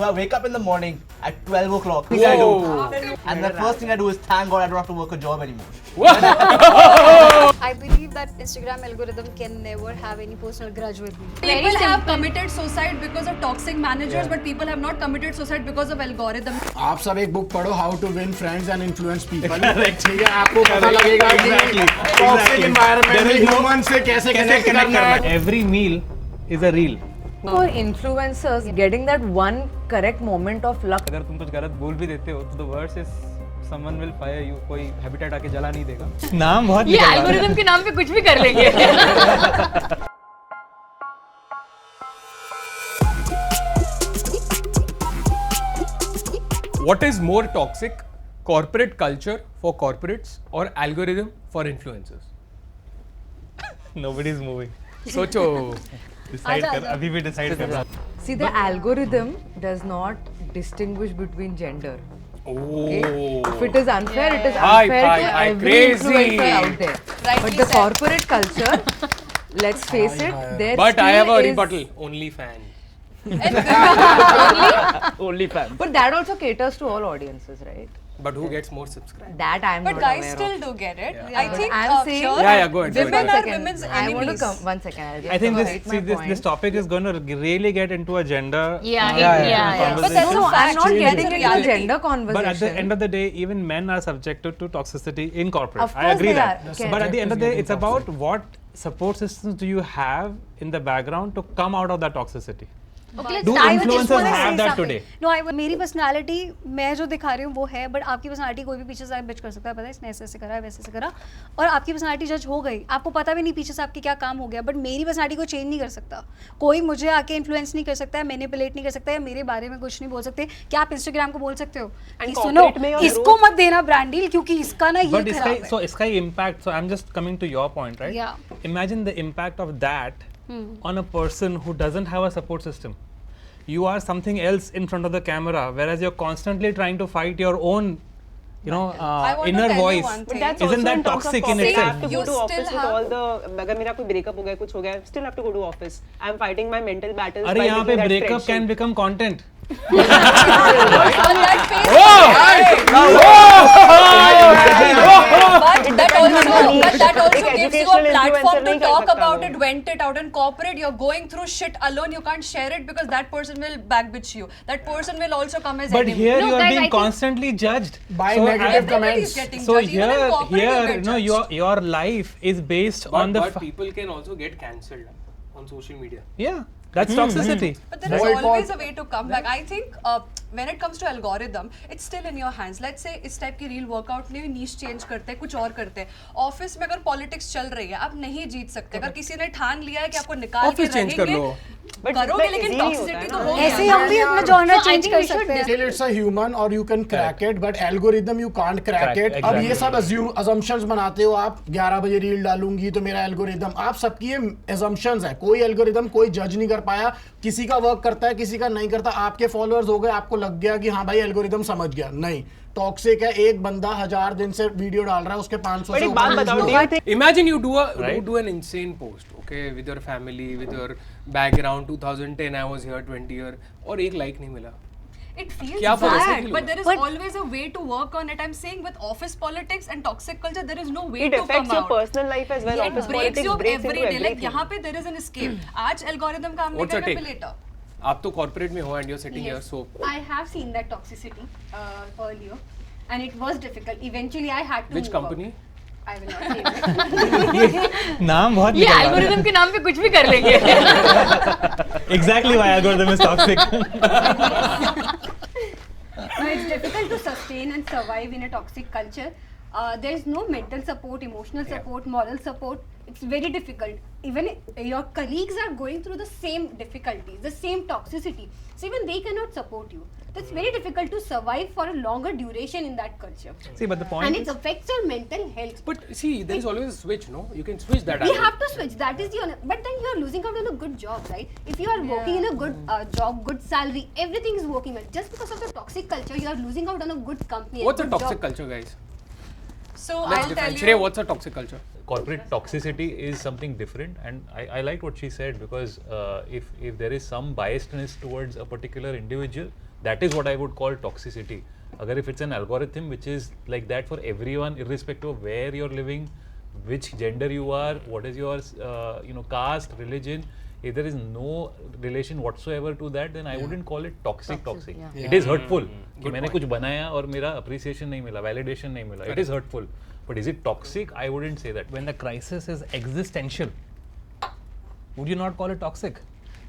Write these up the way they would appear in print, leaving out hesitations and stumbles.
I wake up in the morning at 12 o'clock. What do I do? And the first thing I do is thank God I don't have to work a job anymore. I believe that Instagram algorithm can never have any personal grudge with me. People have committed suicide because of toxic managers, but people have not committed suicide because of algorithm. आप सब एक book पढ़ो How to Win Friends and Influence People. ठीक है, आपको पता लगेगा कि toxic environment में human से कैसे connect करना है. Every meal is a reel. For influencers, getting that one correct moment of luck. अगर तुम कुछ गलत बोल भी देते हो तो the worst is someone will fire you. कोई habitat आके जला नहीं देगा. नाम बहुत ये algorithm के नाम पे कुछ भी कर लेंगे. What is more toxic, corporate culture for corporates or algorithm for influencers? Nobody is moving. सोचो. Decide कर. अभी भी decide कर. See, the algorithm does not distinguish between gender. Okay? If it is unfair, it is unfair to every influencer out there. But the corporate culture, let's face it, there But still I have a is... rebuttal. Only fan. Only fan. But that also caters to all audiences, right? But who gets more subscribers? That I'm But not guys aware still of. do get it. Yeah. I think I'm saying sure, Yeah, go ahead. women One are second. women's I want to enemies. come. One second. I'll just I think complete my point. this topic is going to really get into a gender Yeah. But that's No, a fact. I'm not That's getting a into reality. gender conversation. But at the end of the day, even men are subjected to toxicity in corporate. Of I course agree they that. are. Okay. But at the end of the day, it's about what support systems do you have in the background to come out of that toxicity. Okay, let's Do start with influencers this one and have say that something. today? No, मेरी personality मैं जो दिखा रही हूँ वो है, but आपकी personality कोई भी पीछे से बिच कर सकता है, पता है इसने ऐसे ऐसे करा वैसे ऐसे करा, और आपकी पर्सनालिटी जज हो गई, आपको पता भी नहीं पीछे से आपके क्या काम हो गया, बट मेरी पर्सनालिटी को चेंज नहीं कर सकता कोई, मुझे आके इन्फ्लुएंस नहीं कर सकता है, मैनिपुलेट नहीं कर सकता है, मेरे बारे में कुछ नहीं बोल सकते. क्या आप इंस्टाग्राम को बोल सकते हो कि सुनो इसको मत देना ब्रांड डील क्योंकि इसका ना ये But खराब है. so इसका impact. So I'm just coming to your point, right? Yeah. Imagine the impact of that on a person who doesn't have a support system. You are something else in front of the camera, whereas you're constantly trying to fight your own, want to inner tell you voice. one thing. That's Isn't also that in terms of toxic in corporate. itself? I have to You go to office still with have- all the अगर मेरा कोई breakup हो गया कुछ हो गया still have to go to office. I'm fighting my mental battles अरे by यहाँ making पे that breakup spreadsheet. can become content. On that face, but that also एक gives you a educational platform influencer to नहीं कर talk सकता about वो. it, vent it out. In corporate, you're going through shit alone. You can't share it because that person will backbitch you. That person will also come as But enemy. here No, you are guys, I being think- constantly judged By So negative I- Everybody is comments. getting So judged. Even in corporate, you here, get no, judged. your life is based on the. But people can also get cancelled on social media. Yeah, that's toxicity. But there is always a way to come back. I think when it comes to algorithm, it's still in your hands. Let's say इस type की reel workout में नीश change करते हैं, कुछ और करते हैं. Office में अगर पॉलिटिक्स चल रही है, आप नहीं जीत सकते. अगर किसी ने ठान लिया है कि आपको निकाल के Office change कर रहेंगे, लो. करोगे, लेकिन टॉक्सिसिटी तो होगी. ऐसे हम भी अपना जॉनर चेंज कर सकते हैं. Still it's a human or you can crack it, but algorithm you can't crack it. अब ये सब assumptions बनाते हो आप, 11 बजे रील डालूंगी तो मेरा algorithm, आप सबकी ये assumptions है. कोई algorithm कोई जज नहीं कर पाया, किसी का वर्क करता है किसी का नहीं करता. आपके फॉलोअर्स हो गए, आपको लग गया कि हाँ भाई algorithm समझ गया. नहीं, टॉक्सिक है. एक बंदा 1000 दिन से वीडियो डाल रहा है, उसके 500 But से एक बात ऊपर बताओ, views do you think Imagine you do an insane post, okay, with your family, with your background. 2010 I was here, 20 year, और एक like नहीं मिला. It feels क्या आप ऐसे bad, feel but there is But- always a way to work on it. I'm saying with office politics and toxic culture, there is no way it to affects come your out. personal life as well? It Office breaks politics you breaks into every day. Like everything. यहाँ पे there is an escape. आज algorithm काम नहीं What's your करेगा take? later. आप तो corporate में हो and you're sitting here, so I have seen that toxicity earlier, and it was difficult. Eventually, I had to. which move company? Out. I will not say it. नाम बहुत ये निकल रहा है. algorithm के नाम पे कुछ भी कर लेंगे. Exactly why algorithm is toxic. No, it's difficult to sustain and survive in a toxic culture. There is no mental support, emotional support, moral support. It's very difficult. Even your colleagues are going through the same difficulties, the same toxicity. So even they cannot support you. That's very difficult to survive for a longer duration in that culture. See, but the point And is, it affects your mental health. But see, there is always a switch, no? You can switch that. We algorithm. have to switch. That is the but then you are losing out on a good job, right? If you are working in a good job, good salary, everything is working well. Just because of the toxic culture, you are losing out on a good company. What's a good toxic job. culture, guys? So Let's I'll tell define. you. Shreya, what's a toxic culture? Corporate toxicity is something different, and I liked what she said, because if there is some biasness towards a particular individual, That is what I would call toxicity. Agar if it's an algorithm which is like that for everyone, irrespective of where you're living, which gender you are, what is your caste, religion, if there is no relation whatsoever to that, then I wouldn't call it toxic. yeah. It is hurtful कि मैंने कुछ बनाया और मेरा appreciation नहीं मिला, validation नहीं मिला. It is hurtful. But is it toxic? I wouldn't say that. When the crisis is existential, would you not call it toxic?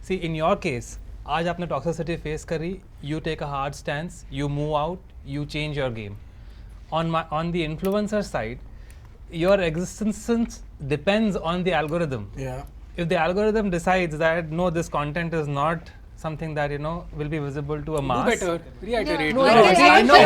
See, in your case, आज आपने toxicity face करी, you take a hard stance, you move out, you change your game. On the influencer side, your existence depends on the algorithm. Yeah. If the algorithm decides that no, this content is not something that will be visible to a mass. Do better. Reiterate. No, I know,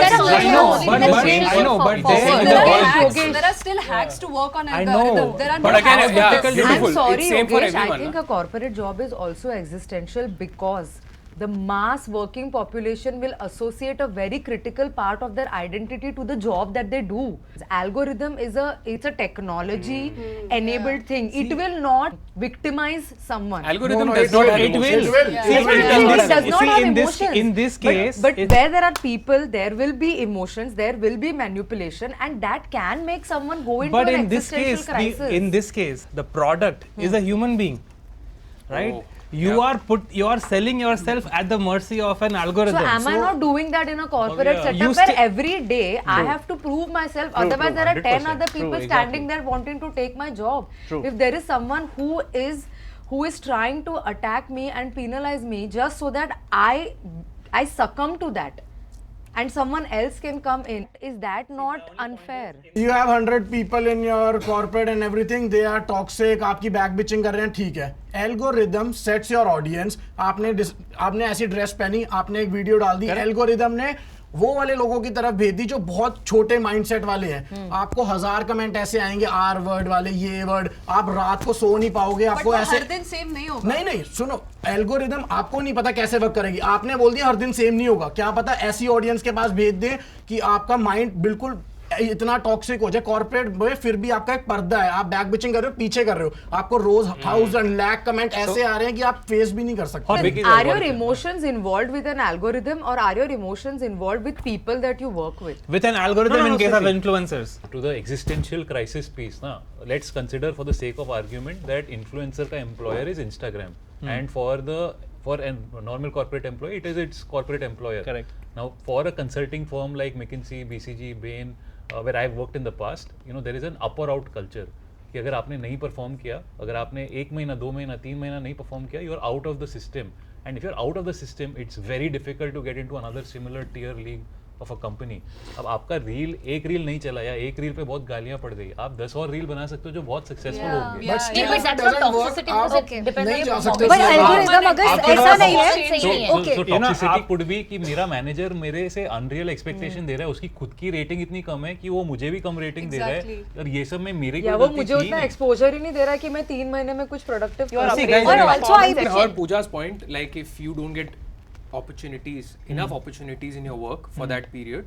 but there are still hacks to work on I algorithm. know. There are But no again, hacks. yeah, Difficult. beautiful. I'm sorry, It's same for Yogesh, I everyone, think na? a corporate job is also existential because the mass working population will associate a very critical part of their identity to the job that they do. Algorithm is a technology enabled thing. It will not victimize someone. Algorithm No, does it not will. have It will. emotions. It does not have emotions. in this case, but where there are people, there will be emotions, there will be manipulation, and that can make someone go into but an in this existential case, crisis. in this case, the product is a human being, right? Oh, You are selling yourself at the mercy of an algorithm. So am I not doing that in a corporate yeah. setup You where sti- every day I have to prove myself, otherwise there are 10 other people standing there wanting to take my job. If there is someone who is trying to attack me and penalize me just so that I succumb to that and someone else can come in, is that not unfair? You have 100 people in your corporate and everything, they are toxic, आपकी back bitching कर रहे हैं, ठीक है. Algorithm sets your audience. आपने ऐसी dress पहनी, आपने एक वीडियो डाल दी, एल्गोरिदम ने वो वाले लोगों की तरफ भेज दी जो बहुत छोटे माइंडसेट वाले हैं. आपको 1000 कमेंट ऐसे आएंगे, आर वर्ड वाले, ये वर्ड, आप रात को सो नहीं पाओगे. But आपको वो ऐसे हर दिन सेम नहीं होगा. नहीं सुनो, एल्गोरिदम आपको नहीं पता कैसे वर्क करेगी. आपने बोल दिया हर दिन सेम नहीं होगा, क्या पता ऐसी ऑडियंस के पास भेज दें कि आपका माइंड बिल्कुल इतना टॉक्सिक हो जाए. कॉर्पोरेट में फिर भी आपका एक पर्दा है, आप बैक बिचिंग कर रहे हो, पीछे कर रहे हो, आपको रोज 1000 लाख कमेंट ऐसे आ रहे हैं कि आप फेस भी नहीं कर सकते. Are your emotions involved with an algorithm, or are your emotions involved with people that you work with? With an algorithm in case of influencers. To the existential crisis piece, let's consider for the sake of argument that influencer ka employer is Instagram, and for a normal corporate employee, it is its corporate employer. Correct. Now, for a consulting firm like McKinsey, BCG, Bain, where I've worked in the past, there is an up or out culture. कि अगर आपने नहीं perform किया, अगर आपने 1 महीना, 2 महीना, 3 महीना नहीं परफॉर्म किया, you are out of the system. And if you're out of the system, it's very difficult to get into another similar tier league of a company. अब आपका रील, एक रील नहीं चला या एक रील पे बहुत गालियां पड़ गई, आप 10 और रील बना सकते हो जो बहुत सक्सेसफुल होंगे. But still, if it doesn't work, आप नहीं जा सकते. But algorithm अगर ऐसा नहीं है, So toxicity could be कि मेरा मैनेजर मेरे से अनरियल एक्सपेक्टेशन दे रहा है, उसकी खुद की रेटिंग इतनी कम है कि वो मुझे भी कम रेटिंग दे रहा है, और ये सब में मेरी या वो मुझे उतना एक्सपोजर ही नहीं दे रहा कि मैं 3 महीने में कुछ प्रोडक्टिव और also I I heard Pooja's point, like if you don't get enough opportunities in your work for that period,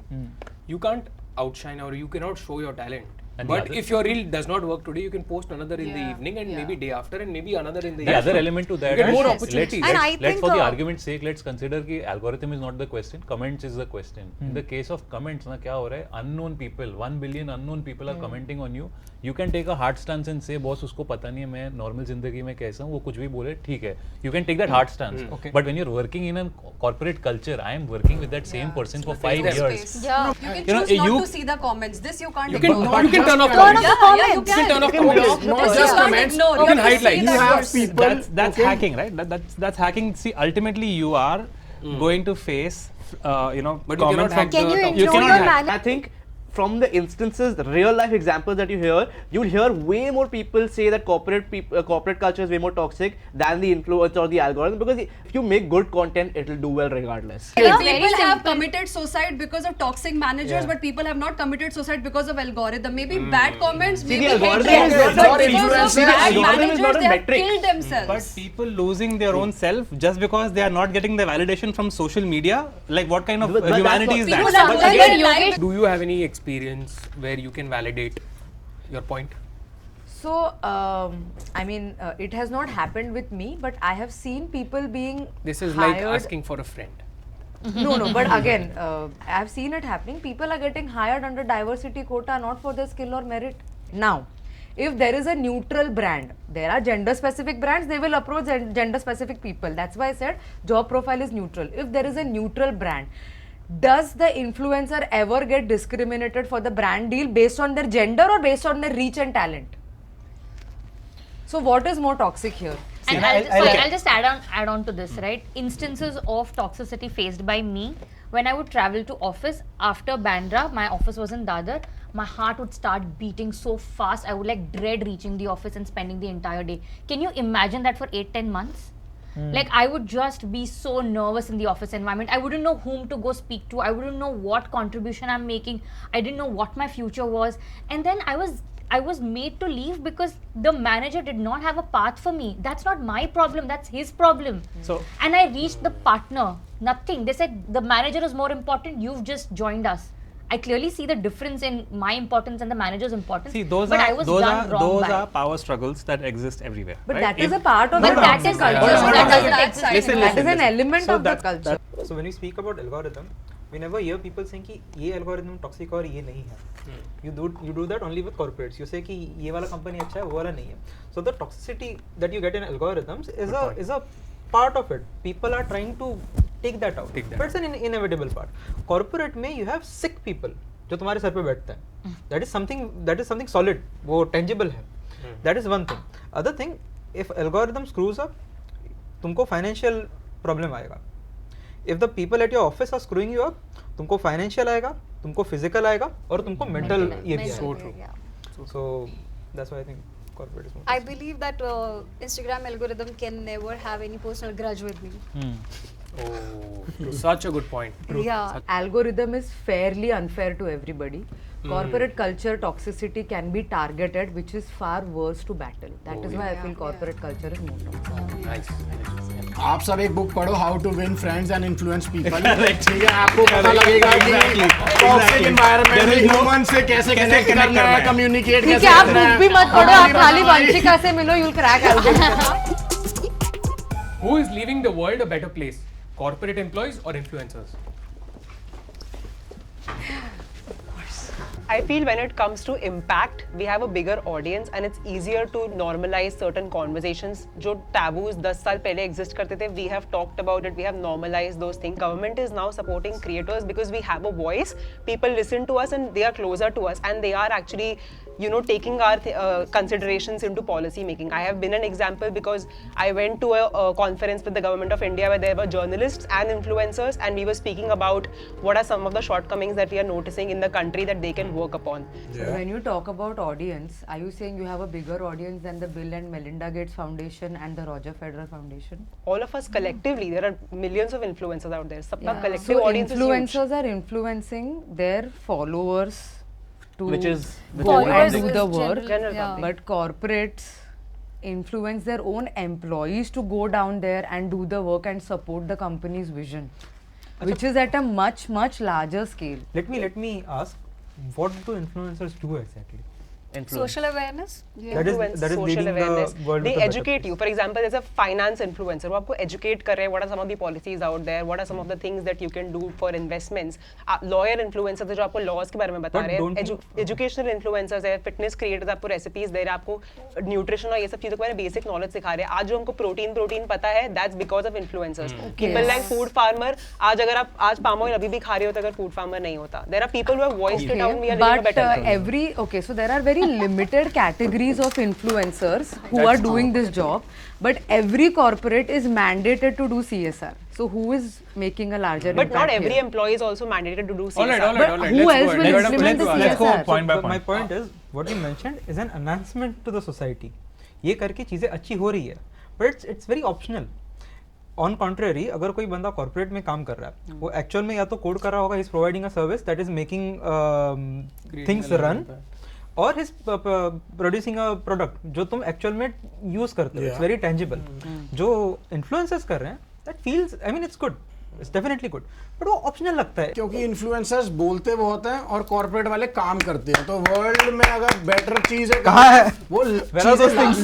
you can't outshine or you cannot show your talent. But if your reel does not work today, you can post another in the evening and maybe day after and maybe another in the The other element to that get is, more opportunities. And I let's think, for the argument's sake, let's consider कि algorithm is not the question, comments is the question. In the case of comments, ना क्या हो रहा है, unknown people, 1 billion unknown people are commenting on you. You can take a hard stance and say, boss उसको पता नहीं है मैं normal जिंदगी में कैसा हूँ, वो कुछ भी बोले, ठीक है. You can take that hard stance. But when you're working in a corporate culture, I am working with that same person for 5 years. Yeah. You can choose not to see the comments. This you can't You ignore. can turn off comments. You can turn off comments. Not just comments, You can hide likes. you have people. That's hacking, right? That's hacking. See, ultimately you are going to face, But you comments cannot from hack Can you the enjoy cannot your hack. manager? I think from the instances, the real life examples that you hear, you'll hear way more people say that corporate culture is way more toxic than the influencer or the algorithm, because if you make good content, it'll do well regardless. People have committed suicide because of toxic managers, but people have not committed suicide because of algorithm. Maybe bad comments, maybe the algorithm hate is but not because of influencing. bad The algorithm is managers, not a they have metric. killed themselves. But people losing their own self just because they are not getting the validation from social media, like what kind of But that's humanity is what People that? sometimes again, their life Do you have any experience where you can validate your point? So, I mean, it has not happened with me, but I have seen people being This is hired. like asking for a friend. No, but again, I've seen it happening. People are getting hired under diversity quota not for their skill or merit. Now, if there is a neutral brand, there are gender specific brands, they will approach gender specific people. That's why I said job profile is neutral. If there is a neutral brand, does the influencer ever get discriminated for the brand deal based on their gender or based on their reach and talent? So what is more toxic here? And I'll just add on to this, right? Instances of toxicity faced by me when I would travel to office after Bandra, my office was in Dadar, my heart would start beating so fast. I would like dread reaching the office and spending the entire day. Can you imagine that for 8-10 months? Like I would just be so nervous in the office environment. I wouldn't know whom to go speak to. I wouldn't know what contribution I'm making. I didn't know what my future was. And then I was made to leave because the manager did not have a path for me. That's not my problem, that's his problem. And I reached the partner, nothing. They said the manager is more important, you've just joined us. I clearly see the difference in my importance and the manager's importance. See, those are power struggles that exist everywhere. But right? that is a part of the that is culture. that That is an element of the culture. So when we speak about algorithm, we never hear people saying कि ये algorithm toxic और ये नहीं है. You do that only with corporates. You say कि ये वाला company अच्छा है, वो वाला नहीं है. So the toxicity that you get in algorithms is a part of it. People are trying to take that out. But it's an inevitable part. Corporate में you have sick people जो तुम्हारे sir पे बैठते हैं. That is something solid. वो tangible है. That is one thing. Other thing, if algorithm screws up, तुमको financial problem आएगा. If the people at your office are screwing you up, तुमको financial आएगा, तुमको physical आएगा और तुमको mental ये भी So आएगा. true. So that's why I think corporate is more. I believe that Instagram algorithm can never have any personal grudge with me. Oh, such a good point. Yeah. Algorithm is fairly unfair to everybody. Corporate culture toxicity can be targeted, which is far worse to battle. That is why I feel corporate culture is more toxic. Nice. आप सब एक book पढ़ो, how to win friends and influence people. ठीक है, आपको पता लगेगा कि टॉक्सिक एनवायरनमेंट में ह्यूमन से कैसे कनेक्ट करना है, कम्युनिकेट कैसे ठीक है, आप करना है. बुक भी मत पढ़ो, आप खाली वंशिका से मिलो, you'll crack algorithm. Who is leaving the world a better place? Corporate employees or influencers? I feel when it comes to impact, we have a bigger audience and it's easier to normalize certain conversations. जो taboos 10 साल पहले exist करते थे, we have talked about it, we have normalized those things. Government is now supporting creators because we have a voice. People listen to us and they are closer to us and they are actually, taking our considerations into policy making. I have been an example because I went to a conference with the government of India where there were journalists and influencers and we were speaking about what are some of the shortcomings that we are noticing in the country that they can work upon. So when you talk about audience, are you saying you have a bigger audience than the Bill and Melinda Gates Foundation and the Roger Federer Foundation? All of us collectively, there are millions of influencers out there. Sabka collective So audience is huge. influencers are influencing their followers to Followers and do is the work, General public. but corporates influence their own employees to go down there and do the work and support the company's vision, which is at a much larger scale. Let me ask, what do influencers do exactly? Social awareness. That is social leading the awareness. world They to a better educate place. you. For example, there's a finance influencer. वो आपको educate कर रहे हैं. What are some of the policies out there? What are some of the things that you can do for investments? Lawyer influencers जो आपको laws के बारे में बता But रहे हैं. don't you- Educational influencers है. Fitness creators आपको recipes दे रहे हैं. आपको nutrition और ये सब चीजों के बारे में basic knowledge सिखा रहे हैं. आज जो हमको protein पता है, that's because of influencers. People like food farmer. आज अगर आप आज palm oil अभी भी खा रहे हो तो अगर food farmer नहीं होता. There are people who have voiced it out. We are living a But better life. so there are very limited categories of influencers who are doing this job, but every corporate is mandated to do CSR. So who is making a larger But impact not every here? employee is also mandated to do CSR. All right. who Let's else go will ahead. implement the Let's go CSR? point by My point. point is, what you mentioned is an enhancement to the society. ये करके चीजें अच्छी हो रही है, but it's very optional. On contrary, अगर कोई बंदा कॉर्पोरेट में काम कर रहा है, वो एक्चुअल में या तो कोड कर रहा होगा, he's providing a service that is making things run, or he's producing a product जो तुम एक्चुअल में यूज करते हो. It's very tangible. जो influencers कर रहे हैं, that feels, I mean, it's good. It's definitely good. But वो ऑप्शनल लगता है. क्योंकि इन्फ्लुएंसर्स बोलते बहुत हैं और कॉर्पोरेट वाले काम करते हैं. तो वर्ल्ड में अगर बेटर चीजें कहाँ है? वो Where are those things?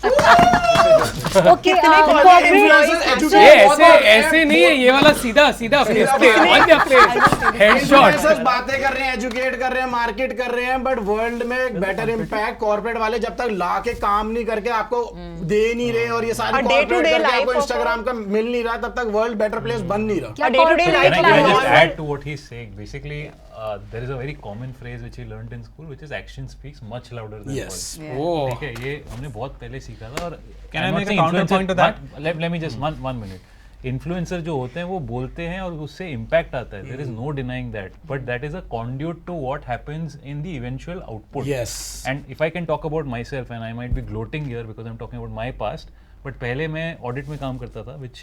Okay ऐसे नहीं है, ये वाला सीधा सीधा फेस पे हेडशॉट। बातें कर रहे हैं, एजुकेट कर रहे हैं, मार्केट कर रहे हैं, बट वर्ल्ड में बेटर इम्पैक्ट कॉर्पोरेट वाले जब तक ला के काम नहीं करके आपको दे नहीं रहे और ये सारी कॉर्पोरेट करके आपको इंस्टाग्राम का मिल नहीं रहा, तब तक वर्ल्ड बेटर प्लेस बन नहीं रहा। Day to day life Can I just add to what he's saying? Basically, there is a very common phrase which he learned in school, which is action speaks much louder than words. ठीक है, ये हमने बहुत पहले सीखा था। और Can I I'm not make a saying counterpoint to that? Let me just one minute. Influencer जो होते हैं वो बोलते हैं और उससे impact आता है. There is no denying that. But that is a conduit to what happens in the eventual output. Yes. And if I can talk about myself, and I might be gloating here because I'm talking about my past, but पहले मैं audit में काम करता था, which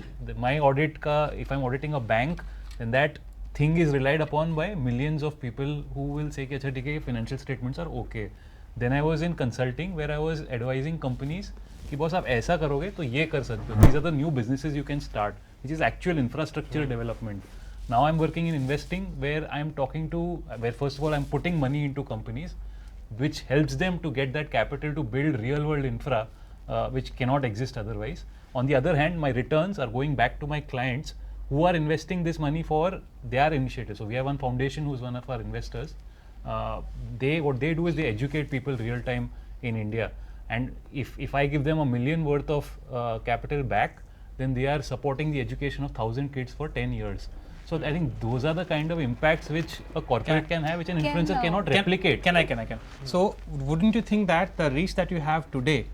my audit का, if I'm auditing a bank, then that thing is relied upon by millions of people who will say कि अच्छा ठीक है, financial statements are okay. Then I was in consulting where I was advising companies कि boss आप ऐसा करोगे तो ये कर सकते हो. These are the new businesses you can start, which is actual infrastructure development. Now I'm working in investing where I'm talking to, where first of all I'm putting money into companies which helps them to get that capital to build real world infra which cannot exist otherwise. On the other hand, my returns are going back to my clients who are investing this money for their initiatives. So we have one foundation who is one of our investors. What they do is they educate people real time in India. And if I give them $1 million worth of capital back, then they are supporting the education of 1,000 kids for 10 years. So I think those are the kind of impacts which a corporate can have, which an influencer cannot replicate. Can I? So wouldn't you think that the reach that you have today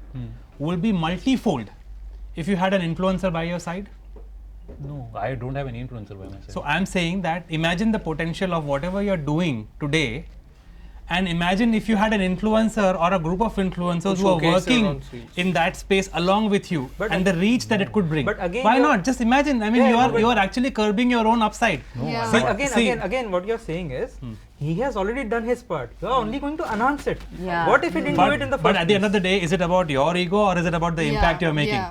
will be multifold if you had an influencer by your side? No, I don't have any influencer by my side. So I'm saying that imagine the potential of whatever you're doing today, and imagine if you had an influencer or a group of influencers who are working in that space along with you, and the reach that it could bring. But again, why not? Just imagine. I mean, you are actually curbing your own upside. No, See, but again, what you're saying is he has already done his part. You are only going to enhance it. Yeah. What if he didn't do it in the first But at the end of the day, is it about your ego or is it about the impact you're making?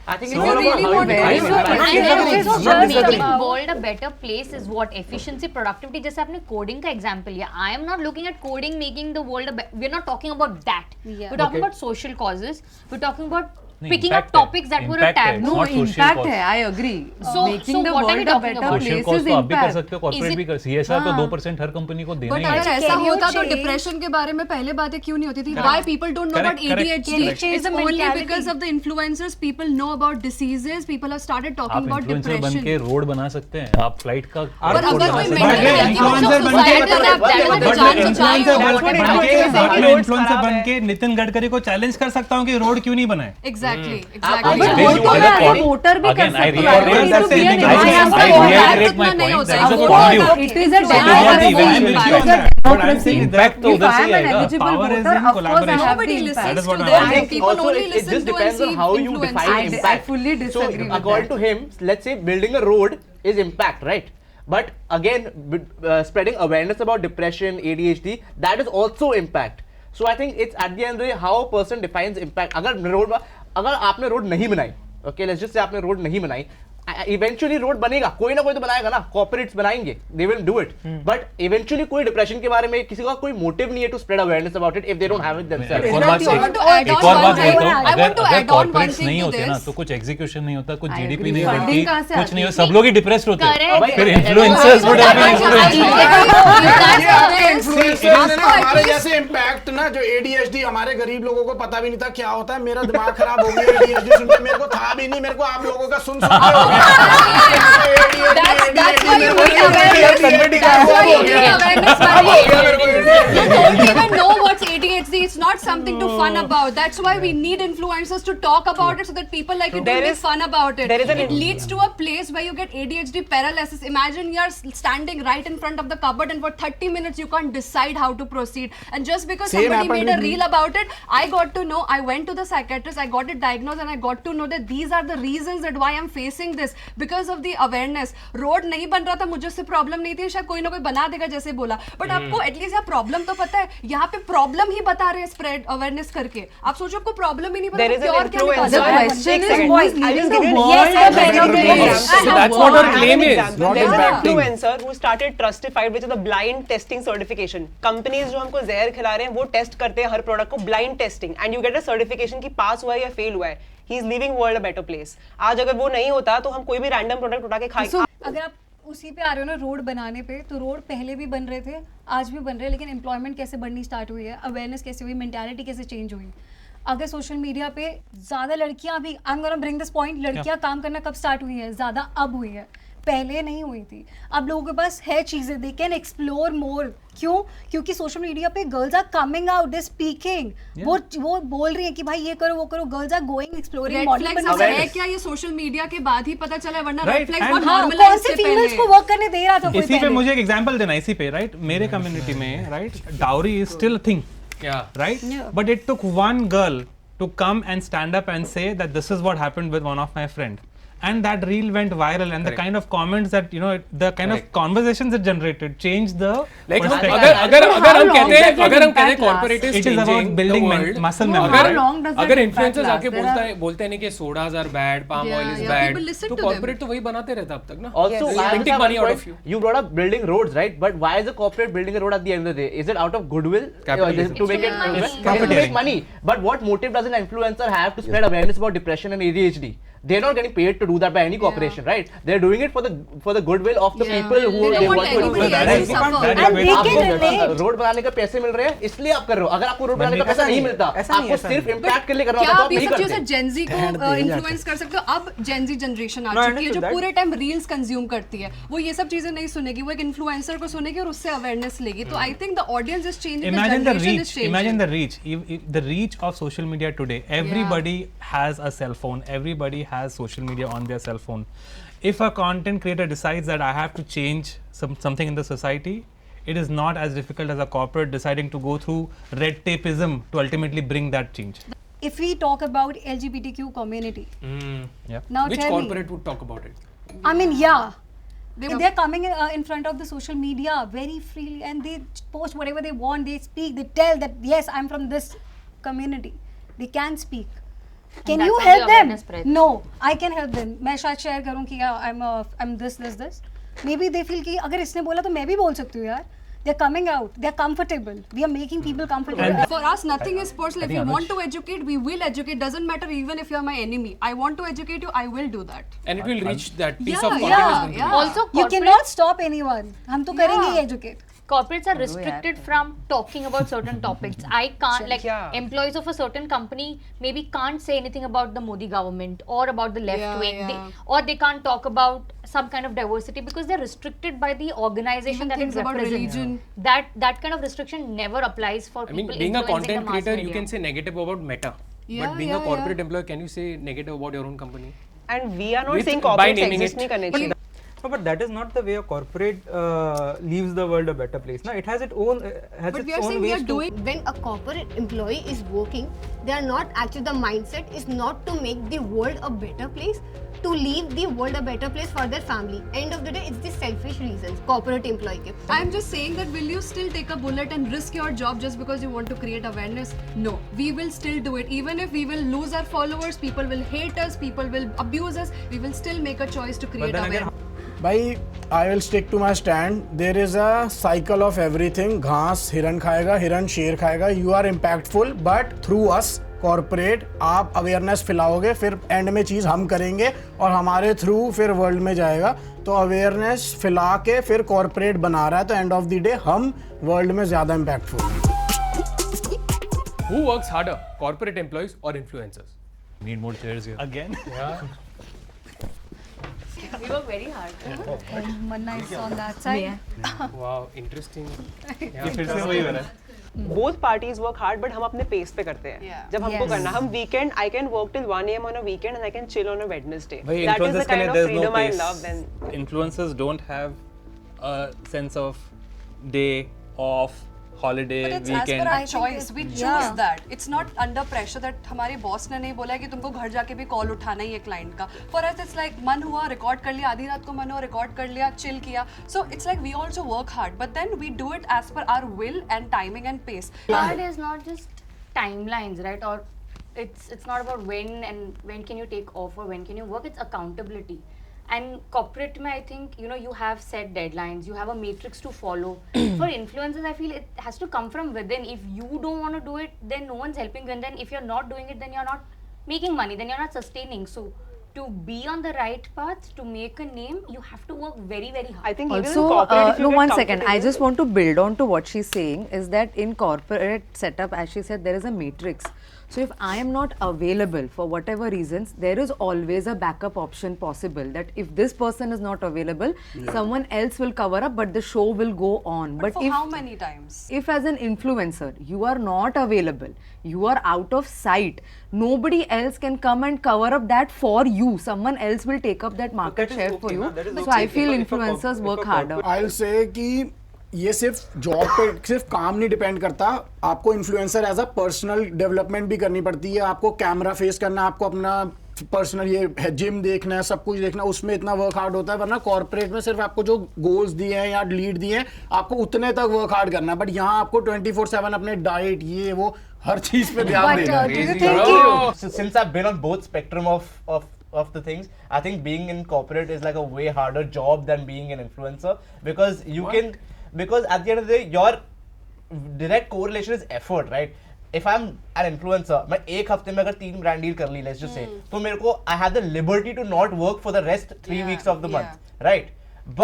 I think So it's all really about want how you to define and it. also Not making disagreeing. world a better place is what efficiency, productivity. जैसे आपने coding का example लिया. I am not looking at coding making the world we're not talking about that. Yeah. We're talking Okay. about social causes. We're talking about No, picking impact up topics that were a impact है, taboo. No, not social impact cause. है, I agree. So Making the what are we world a talking better about? Social place cause is तो आप भी कर impact. सकते हो, corporate भी कर, CSR तो 2% हर कंपनी को देना बट ही अगर है. ऐसा Can you होता तो change? डिप्रेशन के बारे में पहले बातें क्यों नहीं होती थी? Why people don't know about Correct, ADHD? correct. Change It's the only mentality. because of the influencers. People know about diseases. People have started talking आप about influencer बन depression. के रोड बना सकते हैं, आप फ्लाइट का और airport अगर बना कोई सकते mental हैं. health की influencer society बन के- अगर आप जान बट तो मैं चाहिए। influencer बन के नितिन गडकरी को चैलेंज कर सकता हूँ कि रोड क्यों नहीं बनाए. Exactly, But exactly. then वो you तो as मैं a as a voter भी कर again, I सकती हूँ. I reiterate need to be an I influencer. reiterate my नहीं point. होता That is है. a वो conduit. It is a What the democracy. event It will is a be. But I'm saying democracy. impact तो If उधर I से am he an आएगा. eligible Power is voter, in of course I collaboration. have Nobody the listens impact. That is what to I them. think People Also, only it listen just to depends and on see how you define influencers. I impact. fully So disagree with according that. to him, let's say building a road is impact, right? But again, spreading awareness about depression, ADHD, that is also impact. So I think it's at the end of the day how a person defines impact. अगर आपने road नहीं बनाई, okay, let's just say आपने road नहीं बनाई, eventually road बनेगा, कोई ना कोई तो बनाएगा ना, corporates बनाएंगे, they will do it. But eventually कोई डिप्रेशन के बारे में किसी का कोई मोटिव नहीं है to spread awareness about it if they don't have it themselves. एक और बात I want to add एक on और one बात thing. बोलता हूँ, I want to अगर add on one corporates thing नहीं to होते ना this. तो कुछ एग्जीक्यूशन नहीं होता, कुछ I जीडीपी agree. नहीं Funding बढ़ती, कहाँ से कुछ आती नहीं है? होता, सब लोग ही डिप्रेस्ड होते हैं. Correct. फिर influencers would have been influencers ने हमारे जैसे इम्पैक्ट ना, जो ADHD हमारे गरीब लोगों को पता भी नहीं था क्या होता है. मेरा दिमाग खराब हो गया ADHD सुन के, मेरे को था भी नहीं, मेरे को आप लोगों का सुन के हो गया. That's why you need awareness. That's why you need awareness. You don't even know what's ADHD. It's not something to fun about. That's why we need influencers to talk about it so that people like you don't make fun about it. It leads to a place where you get ADHD paralysis. Imagine you're standing right in front of the cupboard and for 30 minutes you can't decide how to proceed. And just because Same somebody happened made a with me. reel about it, I got to know, I went to the psychiatrist, I got it diagnosed and I got to know that these are the reasons that why I'm facing this because of the awareness. Road नहीं बन रहा था, मुझे उससे problem नहीं थी, शायद कोई ना कोई बना देगा जैसे बोला, बट आपको एटलीस्ट यहाँ प्रॉब्लम तो पता है, यहाँ पे प्रॉब्लम ही बता रहे हैं स्प्रेड अवेयरनेस करके आप सोचो आपको प्रॉब्लम ही नहीं There पता is an क्योर क्या influencer. निकाल question Take is second. who is I'll leading just the give you world yes, a I better have an place. example. So that's what our claim is. Not There's an impacting. influencer who started Trustified, which is the blind testing certification. Companies जो हमको जहर खिला रहे हैं वो test करते हैं हर product को blind testing and you get a certification कि पास हुआ है या फेल हुआ है. He is leaving world a better place. आज अगर वो नहीं होता तो हम कोई भी रैंडम प्रोडक्ट उठा के खाएंगे. अगर आप उसी पे आ रहे हो ना रोड बनाने पे, तो रोड पहले भी बन रहे थे, आज भी बन रहे हैं, लेकिन एम्प्लॉयमेंट कैसे बढ़नी स्टार्ट हुई है, अवेयरनेस कैसे हुई, मेंटालिटी कैसे चेंज हुई. अगर सोशल मीडिया पे ज़्यादा लड़कियां भी, I am gonna bring this point, लड़कियां काम करना कब स्टार्ट हुई है, ज़्यादा अब हुई है, पहले नहीं हुई थी. अब लोगों के पास है चीज़ें, दे कैन एक्सप्लोर मोर. क्यों? क्योंकि सोशल मीडिया पे girls are coming out, they speaking, वो बोल रही हैं कि भाई ये करो वो करो, girls are going exploring. Red flags अब है क्या ये सोशल मीडिया के बाद ही पता चला है, वरना रेड फ्लैग्स बहुत कौन नॉर्मलाइज से थे फीमेल्स पहले. को वर्क करने दे रहा था कोई इसी पे पहले? मुझे एक एग्जांपल देना, इसी पे राइट, मेरे कम्युनिटी में right dowry is still a thing, right? But it took one girl to come and stand up and say that this is what happened with one of my friend, and that reel went viral, and the kind of comments that the kind of conversations it generated changed the like perspective. अगर हम कहते हैं corporate is It is about changing building the world. muscle memory. How long does that अगर impact influencers last? आके बोलते हैं कि sodas are bad, palm oil is bad, people listen तो to them. corporate तो वही बनाते रहता अब तक ना. Also, I Printing understand money one out point. of you. You brought up building roads, right? But why is the corporate building a road at the end of the day? Is it out of goodwill Capitalism. to make it money. it's to make money? But what motive does an influencer have to spread awareness about depression and ADHD? They're not getting paid to do that by any corporation, right? They're doing it for the goodwill of the people who They they don't want to want influence. anybody else to suffer. And they can relate. Road बनाने का पैसे मिल रहे हैं इसलिए आप कर रहे हो. अगर आपको रोड बनाने का पैसा नहीं मिलता, आपको सिर्फ इम्पैक्ट के लिए करना क्या होता आप तो ये नहीं सब चीजें करते. जेंजी को इन्फ्लुएंस कर सकते हो? अब जेंजी जनरेशन आ चुकी है जो पूरे टाइम रील्स कंज्यूम करती है, वो ये सब चीजें नहीं सुनेगी, वो एक इन्फ्लुएंसर को सुनेगी और उससे अवेयरनेस लेगी. तो I think the audience is changing, Imagine the reach. Imagine the reach. The reach of social media today. Everybody has a cell phone. Everybody has social media on their cell phone. If a content creator decides that I have to change something in the society, it is not as difficult as a corporate deciding to go through red tapeism to ultimately bring that change. If we talk about LGBTQ community, Yeah. now Which tell me, corporate would talk about it? I mean, yeah. They're coming in front of the social media very freely and they post whatever they want, they speak, they tell that yes, I'm from this community. They can speak. Can that's you how help the them? awareness spreads. No, I can help them. मैं शायद share करूँ कि I'm this. Maybe they feel कि अगर इसने बोला तो मैं भी बोल सकती हूँ यार. They're coming out. They're comfortable. We are making people comfortable. For us, nothing is personal. If you want to educate, we will educate. Doesn't matter even if you're my enemy. I want to educate you, I will do that. And it will reach that piece Yeah, of content yeah, is going to yeah. be. Also, You cannot stop anyone. हम तो करेंगे ही educate. corporates are restricted from talking about certain topics. I can't, like, Yeah. employees of a certain company maybe can't say anything about the Modi government or about the left Yeah, wing, yeah. or they can't talk about some kind of diversity because they're restricted by the organization Even that things it about represents. religion. That kind of restriction never applies for I people mean, being a influencing the content mass creator, you media. can say negative about Meta. Yeah, But being yeah, a corporate yeah. employee, can you say negative about your own company? And we are not With- saying by corporates naming exist it. नहीं करने चाहिए. No, but that is not the way a corporate leaves the world a better place. No, it has its own But its we are own saying we ways are to. doing. When a corporate employee is working, they are not actually, the mindset is not to make the world a better place, to leave the world a better place for their family. End of the day, it's the selfish reasons corporate employee के. I'm just saying that will you still take a bullet and risk your job just because you want to create awareness? No, we will still do it. Even if we will lose our followers, people will hate us, people will abuse us, we will still make a choice to create then again, awareness. भाई I will stick to my stand. There is a cycle of everything. घास हिरन खाएगा, हिरन शेर खाएगा. You are impactful but through us corporate आप awareness फैलाओगे, फिर एंड में चीज़ हम करेंगे और हमारे थ्रू फिर वर्ल्ड में जाएगा. तो अवेयरनेस फैला के फिर कॉर्पोरेट बना रहा है, तो एंड ऑफ द डे हम वर्ल्ड में ज़्यादा इम्पैक्टफुल हैं. Who works harder, corporate employees or influencers? Need more chairs here. Again. We work very hard. Nice on that side. Wow, interesting. ये फिर से वही हो रहा है. Both parties work hard, but हम अपने pace पे करते हैं. Yeah. जब हमको Yes. करना, हम weekend, I can work till 1 AM on a weekend and I can chill on a Wednesday. भाई That is the influencers के kind लिए of there's no freedom I pace. love. Then Influencers don't have a sense of day off, holiday, But it's as per weekend. our choice. We choose Yeah. that. It's not under pressure that हमारे boss ने नहीं बोला है कि तुमको घर जाके भी कॉल उठाना ही है क्लाइंट का. For us it's like मन हुआ रिकॉर्ड कर लिया, आधी रात को मन हुआ रिकॉर्ड कर लिया, चिल किया. So it's like we also work hard, but then we do it as per our will and timing and pace. Hard is not just timelines, right? Or it's not about when can you take off or when can you work. It's accountability. And corporate mein, I think, you know, you have set deadlines, you have a matrix to follow. For influencers, I feel it has to come from within. If you don't want to do it, then no one's helping you. And then if you're not doing it, then you're not making money, then you're not sustaining. So to be on the right path, to make a name, you have to work very, very hard. I think even in Also, corporate, if you no, get one second. I comfortable- just want to build on to what she's saying is that in corporate setup, as she said, there is a matrix. So if I am not available for whatever reasons, there is always a backup option possible that if this person is not available, someone else will cover up, but the show will go on. But for if how many times? if as an influencer you are not available, you are out of sight, nobody else can come and cover up that for you. Someone else will take up that market is share okay, for you. na? That is So okay. I feel If a influencers work corporate- harder. I'll say कि ये सिर्फ job पे सिर्फ काम नहीं depend करता, आपको influencer as a personal development भी करनी पड़ती है, आपको कैमरा फेस करना, आपको अपना पर्सनल ये जिम देखना है, सब कुछ देखना, उसमें इतना वर्क हार्ड होता है. वरना कॉर्पोरेट में सिर्फ आपको जो गोल्स दिए हैं या लीड दिए हैं, आपको उतने तक वर्क हार्ड करना है. बट यहाँ आपको 24/7 अपने डाइट ये वो हर चीज पे ध्यान But देना है. do you think So since I've been on both spectrum of the things, I think being in corporate is like a way harder job than being an influencer, because you can, because at the end of the day your direct correlation is effort, right? If I'm an influencer, मैं एक हफ्ते में अगर 3 brand deal कर ली, let's just say, तो मेरे को I have the liberty to not work for the rest 3 weeks of the month, right?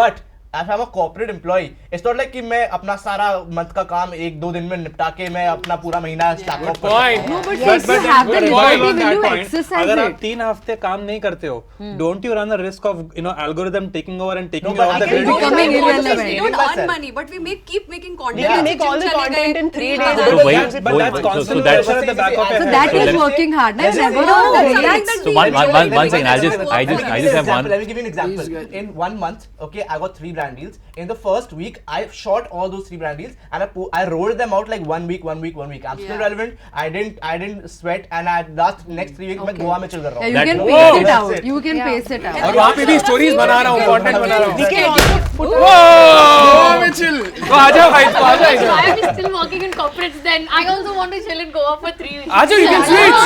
But if I'm a corporate employee, it's not like कि मैं अपना सारा मंथ का काम 1-2 दिन में निपटा के मैं अपना पूरा महीना stack of Point. No, but yes, you have the liberty when you exercise अगर आप it. 3 हफ्ते काम नहीं करते हो, don't you run the risk of, you know, algorithm taking over and taking No, you but off the again, grid? becoming We irrelevant. don't Myself. earn money, but we keep making content. Yeah. We make all the Gym content चले in गए, 3 3 days. days. So why- But why- that's so constant that's- pressure at the back of your So head. that So is let's- working hard. Na? Let's Never say- on the No, rates. So one second, I'll just have one. Let me give you an example. In 1 month, okay, I got 3 brand deals. In the first week, I shot all those 3 brand deals and I rolled them out like 1 week. I'm still relevant. I didn't sweat, and next 3 weeks मैं गोवा में चल रहा हूँ. Yeah, you can That- pace it That's out. it. You can pace it out. और वहाँ पे भी stories बना रहा हूँ, content बना रहा हूँ. We can also put Goa में chill. तो आ जाओ भाई, तो आ जाओ इधर. Why are we still working in corporates then? I also want to chill in Goa for 3 weeks. आ जाओ, you can switch.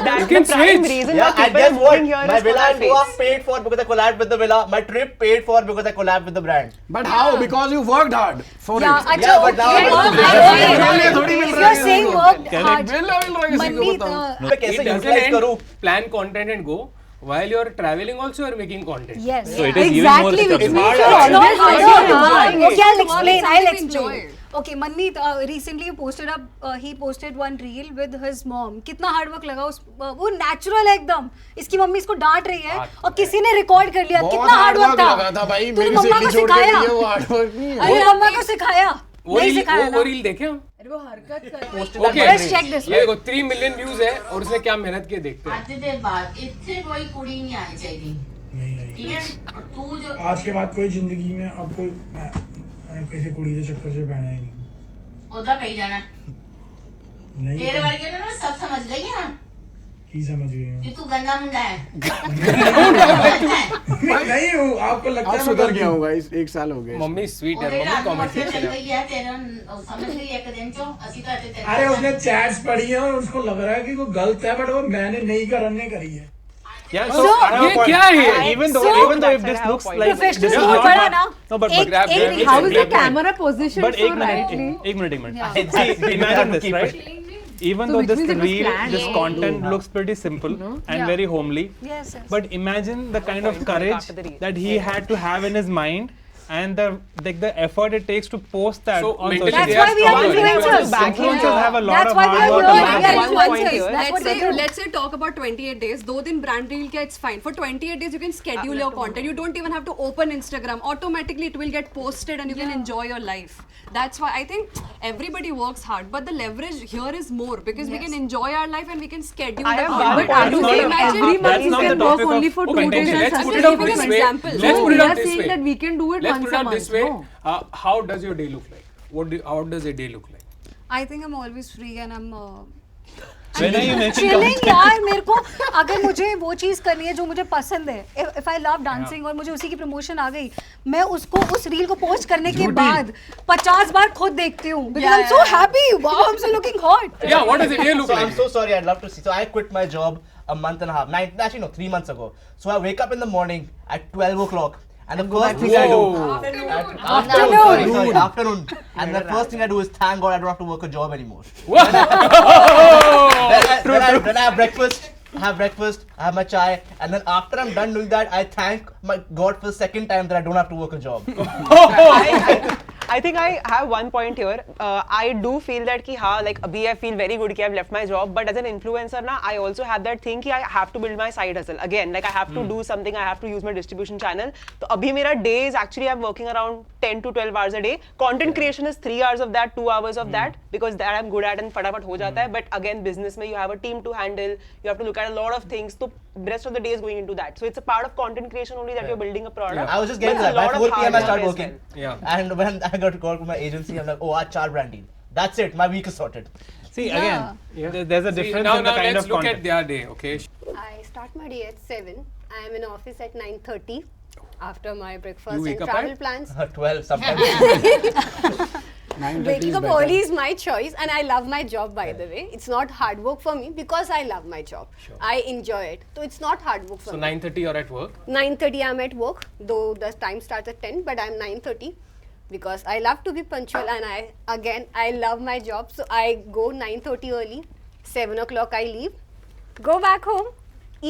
That's You can the prime switch. reason Yeah, why and people are guess what? moving here My is for villa that in Goa face. paid for because I collabed with the villa. My trip paid for because I collabed with the brand. But how? Because you worked hard for Yeah, it. अच्छा, but now okay, I work don't hard. मिल थोड़ी मिल If रहा you're है saying किसी को. work hard, मिल रहा है किसी को Mandeep, बताओ. मैं कैसे It doesn't utilize end. करूँ? Plan content and go. While you're traveling also, you're making content. yes. So it is even more Exactly, which structured. means hard. you're It's always not working hard. hard. Okay, I'll explain. Something I'll to enjoy. explain. Okay, Mandeep, recently you posted up. He posted one reel with his mom. कितना hard work लगा उस वो natural है एकदम. इसकी mummy इसको डांट रही है और किसी ने रिकॉर्ड कर लिया. बहुत कितना hard hard work work था. लगा था भाई. तूने मेरी मम्मा सिटी को छोड़ के सिखाया. गई है, वो hard work नहीं है. अरे मम्मा को सिखाया. नहीं सिखाया वो ना. रील देखे हम. वो हरकत कर Posted that Okay. one Let's reel. check this. ये देखो 3 million views है और उसने क्या मेहनत की देखते हैं. ਅੱਜ ਦੇ ਬਾਅਦ ਇੱਥੇ ਕੋਈ ਕੁੜੀ ਨਹੀਂ ਆਣੀ ਚਾਹੀਦੀ ਠੀਕ ਹੈ ਔਰ ਤੂੰ ਜੋ आज के बाद कोई जिंदगी में अब कोई किसी कुड़ी के चक्कर से बहना ही नहीं ਉਹਦਾ ਪਈ ਜਾਣਾ नहीं ਤੇਰੇ ਵਰਗੇ ਨੂੰ ਨਾ ਸਭ ਸਮਝ ਗਈ ਹੈ ਨਾ की समझ गई हूँ। ਕਿ ਤੂੰ ਗੰਦਾ ਮੁੰਡਾ ਹੈ नहीं हूँ आपको लगता अब है सुधर गया होगा. 1 साल हो गए. मम्मी स्वीट है, ਉਹਦੇ मम्मी ਨਾਲ कमेंट ਮੱਥੇ सेक्शन ਚੱਲ है. ਗਈ ਹੈ ਤੇਰਾ ਉਹ ਸਮਝ ਗਈ ਇੱਕ ਦਿਨ ਚੋਂ ਅਸੀਂ ਤਾਂ ਇੱਥੇ अरे उसने चैट्स पढ़ी है और उसको लग रहा है कि वो गलत है बट वो मैंने नहीं करने करी है. Yeah, So, I have a ये point. क्या है? Even though if this looks like Professional this is बहुत not बड़ा my- ना. No, but एक grab- एक How is the Exactly. camera positioned But so एक minute, rightly? एक minute. Yeah. See, imagine this, Keep right? Even So though which this means it was reel, planned. this content looks pretty simple and Yeah. very homely, Yes, yes. but imagine the kind of courage that he had to have in his mind and the effort it takes to post that So on mentally social That's they why we are stronger. influencers. Influencers have a lot That's of why we hard are work here. and We are hard One influencers. thing, That's what they do. let's say talk about 28 days. 2 दिन brand deal किया, it's fine. For 28 days you can schedule your content. You don't even have to open Instagram. Automatically it will get posted and you can enjoy your life. That's why I think everybody works hard, but the leverage here is more because we can enjoy our life and we can schedule I the have content. one point Are you to saying make. every month That's you not the can work topic only of for 2 content. days and Let's put sustain? it out Give this an way. example. Let's No, put it we out are this saying way. that we can do it Let's once put it a out month. this way. No. How does your day look like? How does a day look like? I think I'm always free and I'm When are you making Chilling यार, मेरे को अगर मुझे वो चीज़ करनी है जो मुझे पसंद है, if I love dancing और मुझे उसी की प्रमोशन आ गई, मैं उसको उस रील को पोस्ट करने के बाद 50 बार खुद देखती हूँ because I'm so happy. Wow, I'm so looking hot. Yeah, what does it look So like? I'm so sorry. I'd love to see. So I quit my job a month and a half. Actually, no, 3 months ago. So I wake up in the morning at 12 o'clock. And the first thing I do, afternoon, and the first thing I do is thank God I don't have to work a job anymore. Then I have breakfast, I have my chai, and then after I'm done doing that, I thank my God for the second time that I don't have to work a job. I think I have one point here. I do feel that कि हाँ, like अभी I feel very good कि I've left my job, but as an influencer ना, I also have that thing कि I have to build my side hustle. Again, like I have to do something, I have to use my distribution channel. तो अभी मेरा day is actually I'm working around 10 to 12 hours a day. Content creation is 3 hours of that, 2 hours of that, because that I'm good at and फटाफट हो जाता है. But again, business में you have a team to handle, you have to look at a lot of things. So rest of the day is going into that. So it's a part of content creation only that you're building a product. I was just getting that. By 4 p.m. I started working. Yeah. And when I got a call from my agency, I'm like, oh, I charge brand deal. That's it. My week is sorted. See, again, there's a difference Now in the kind let's of look content. at their day, okay? I start my day at 7. I am in office at 9:30 after my breakfast You wake and up travel at? plans. 12 sometimes. Waking up early is my choice, and I love my job, by the way. It's not hard work for me because I love my job. Sure. I enjoy it. So it's not hard work for So me. 9:30 you're at work. 9:30 I'm at work, though the time starts at 10, but I'm 9:30 because I love to be punctual, and I love my job. So I go 9:30 early, 7 o'clock I leave, go back home,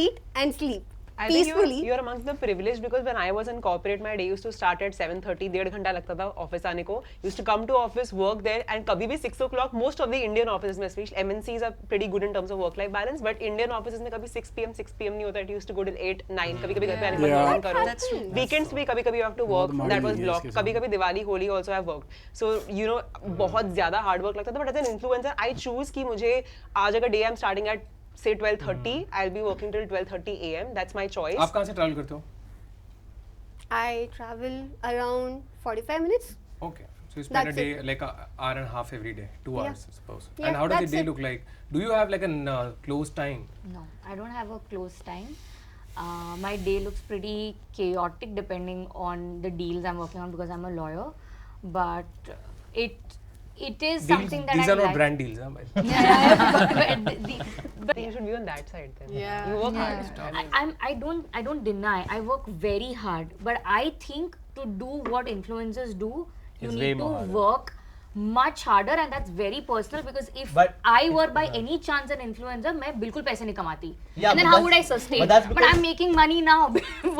eat and sleep. I think Peacefully. you're amongst the privileged because when I was in corporate, my day used to start at 7:30. 1.5 घंटा लगता था office आने को. Used to come to office, work there, and कभी भी 6 o'clock. Most of the Indian offices, especially MNCs, are pretty good in terms of work-life balance. But Indian offices में कभी 6 p.m. नहीं होता. It used to go till 8, 9. कभी-कभी घर पे आने के बाद log in करो. That's true. Weekends भी कभी-कभी you have to work. That was blocked. कभी-कभी Diwali, Holi also I've worked. So you know बहुत ज़्यादा hard work लगता था. But as an influencer, I choose कि मुझे आज अगर day I'm starting at say 12:30, I'll be working till 12:30 a.m. That's my choice. आप कहाँ से travel करते हो? I travel around 45 minutes. Okay. So you spend That's a day like an hour and a half every day, 2 Yeah. hours, I suppose. Yeah, And how does the that's day it. look like? Do you have like a close time? No, I don't have a close time. My day looks pretty chaotic depending on the deals I'm working on because I'm a lawyer. But it is something that These I are not like. brand deals, huh? But you should be on that side then. Yeah. You work hard. I don't deny. I work very hard, but I think to do what influencers do, you It's way need to more harder. work much harder, and that's very personal because if But- I were by any chance an influencer, मैं बिल्कुल पैसे नहीं कमाती. Yeah, And then but how that's- would I sustain? but that's But because- I'm making money now,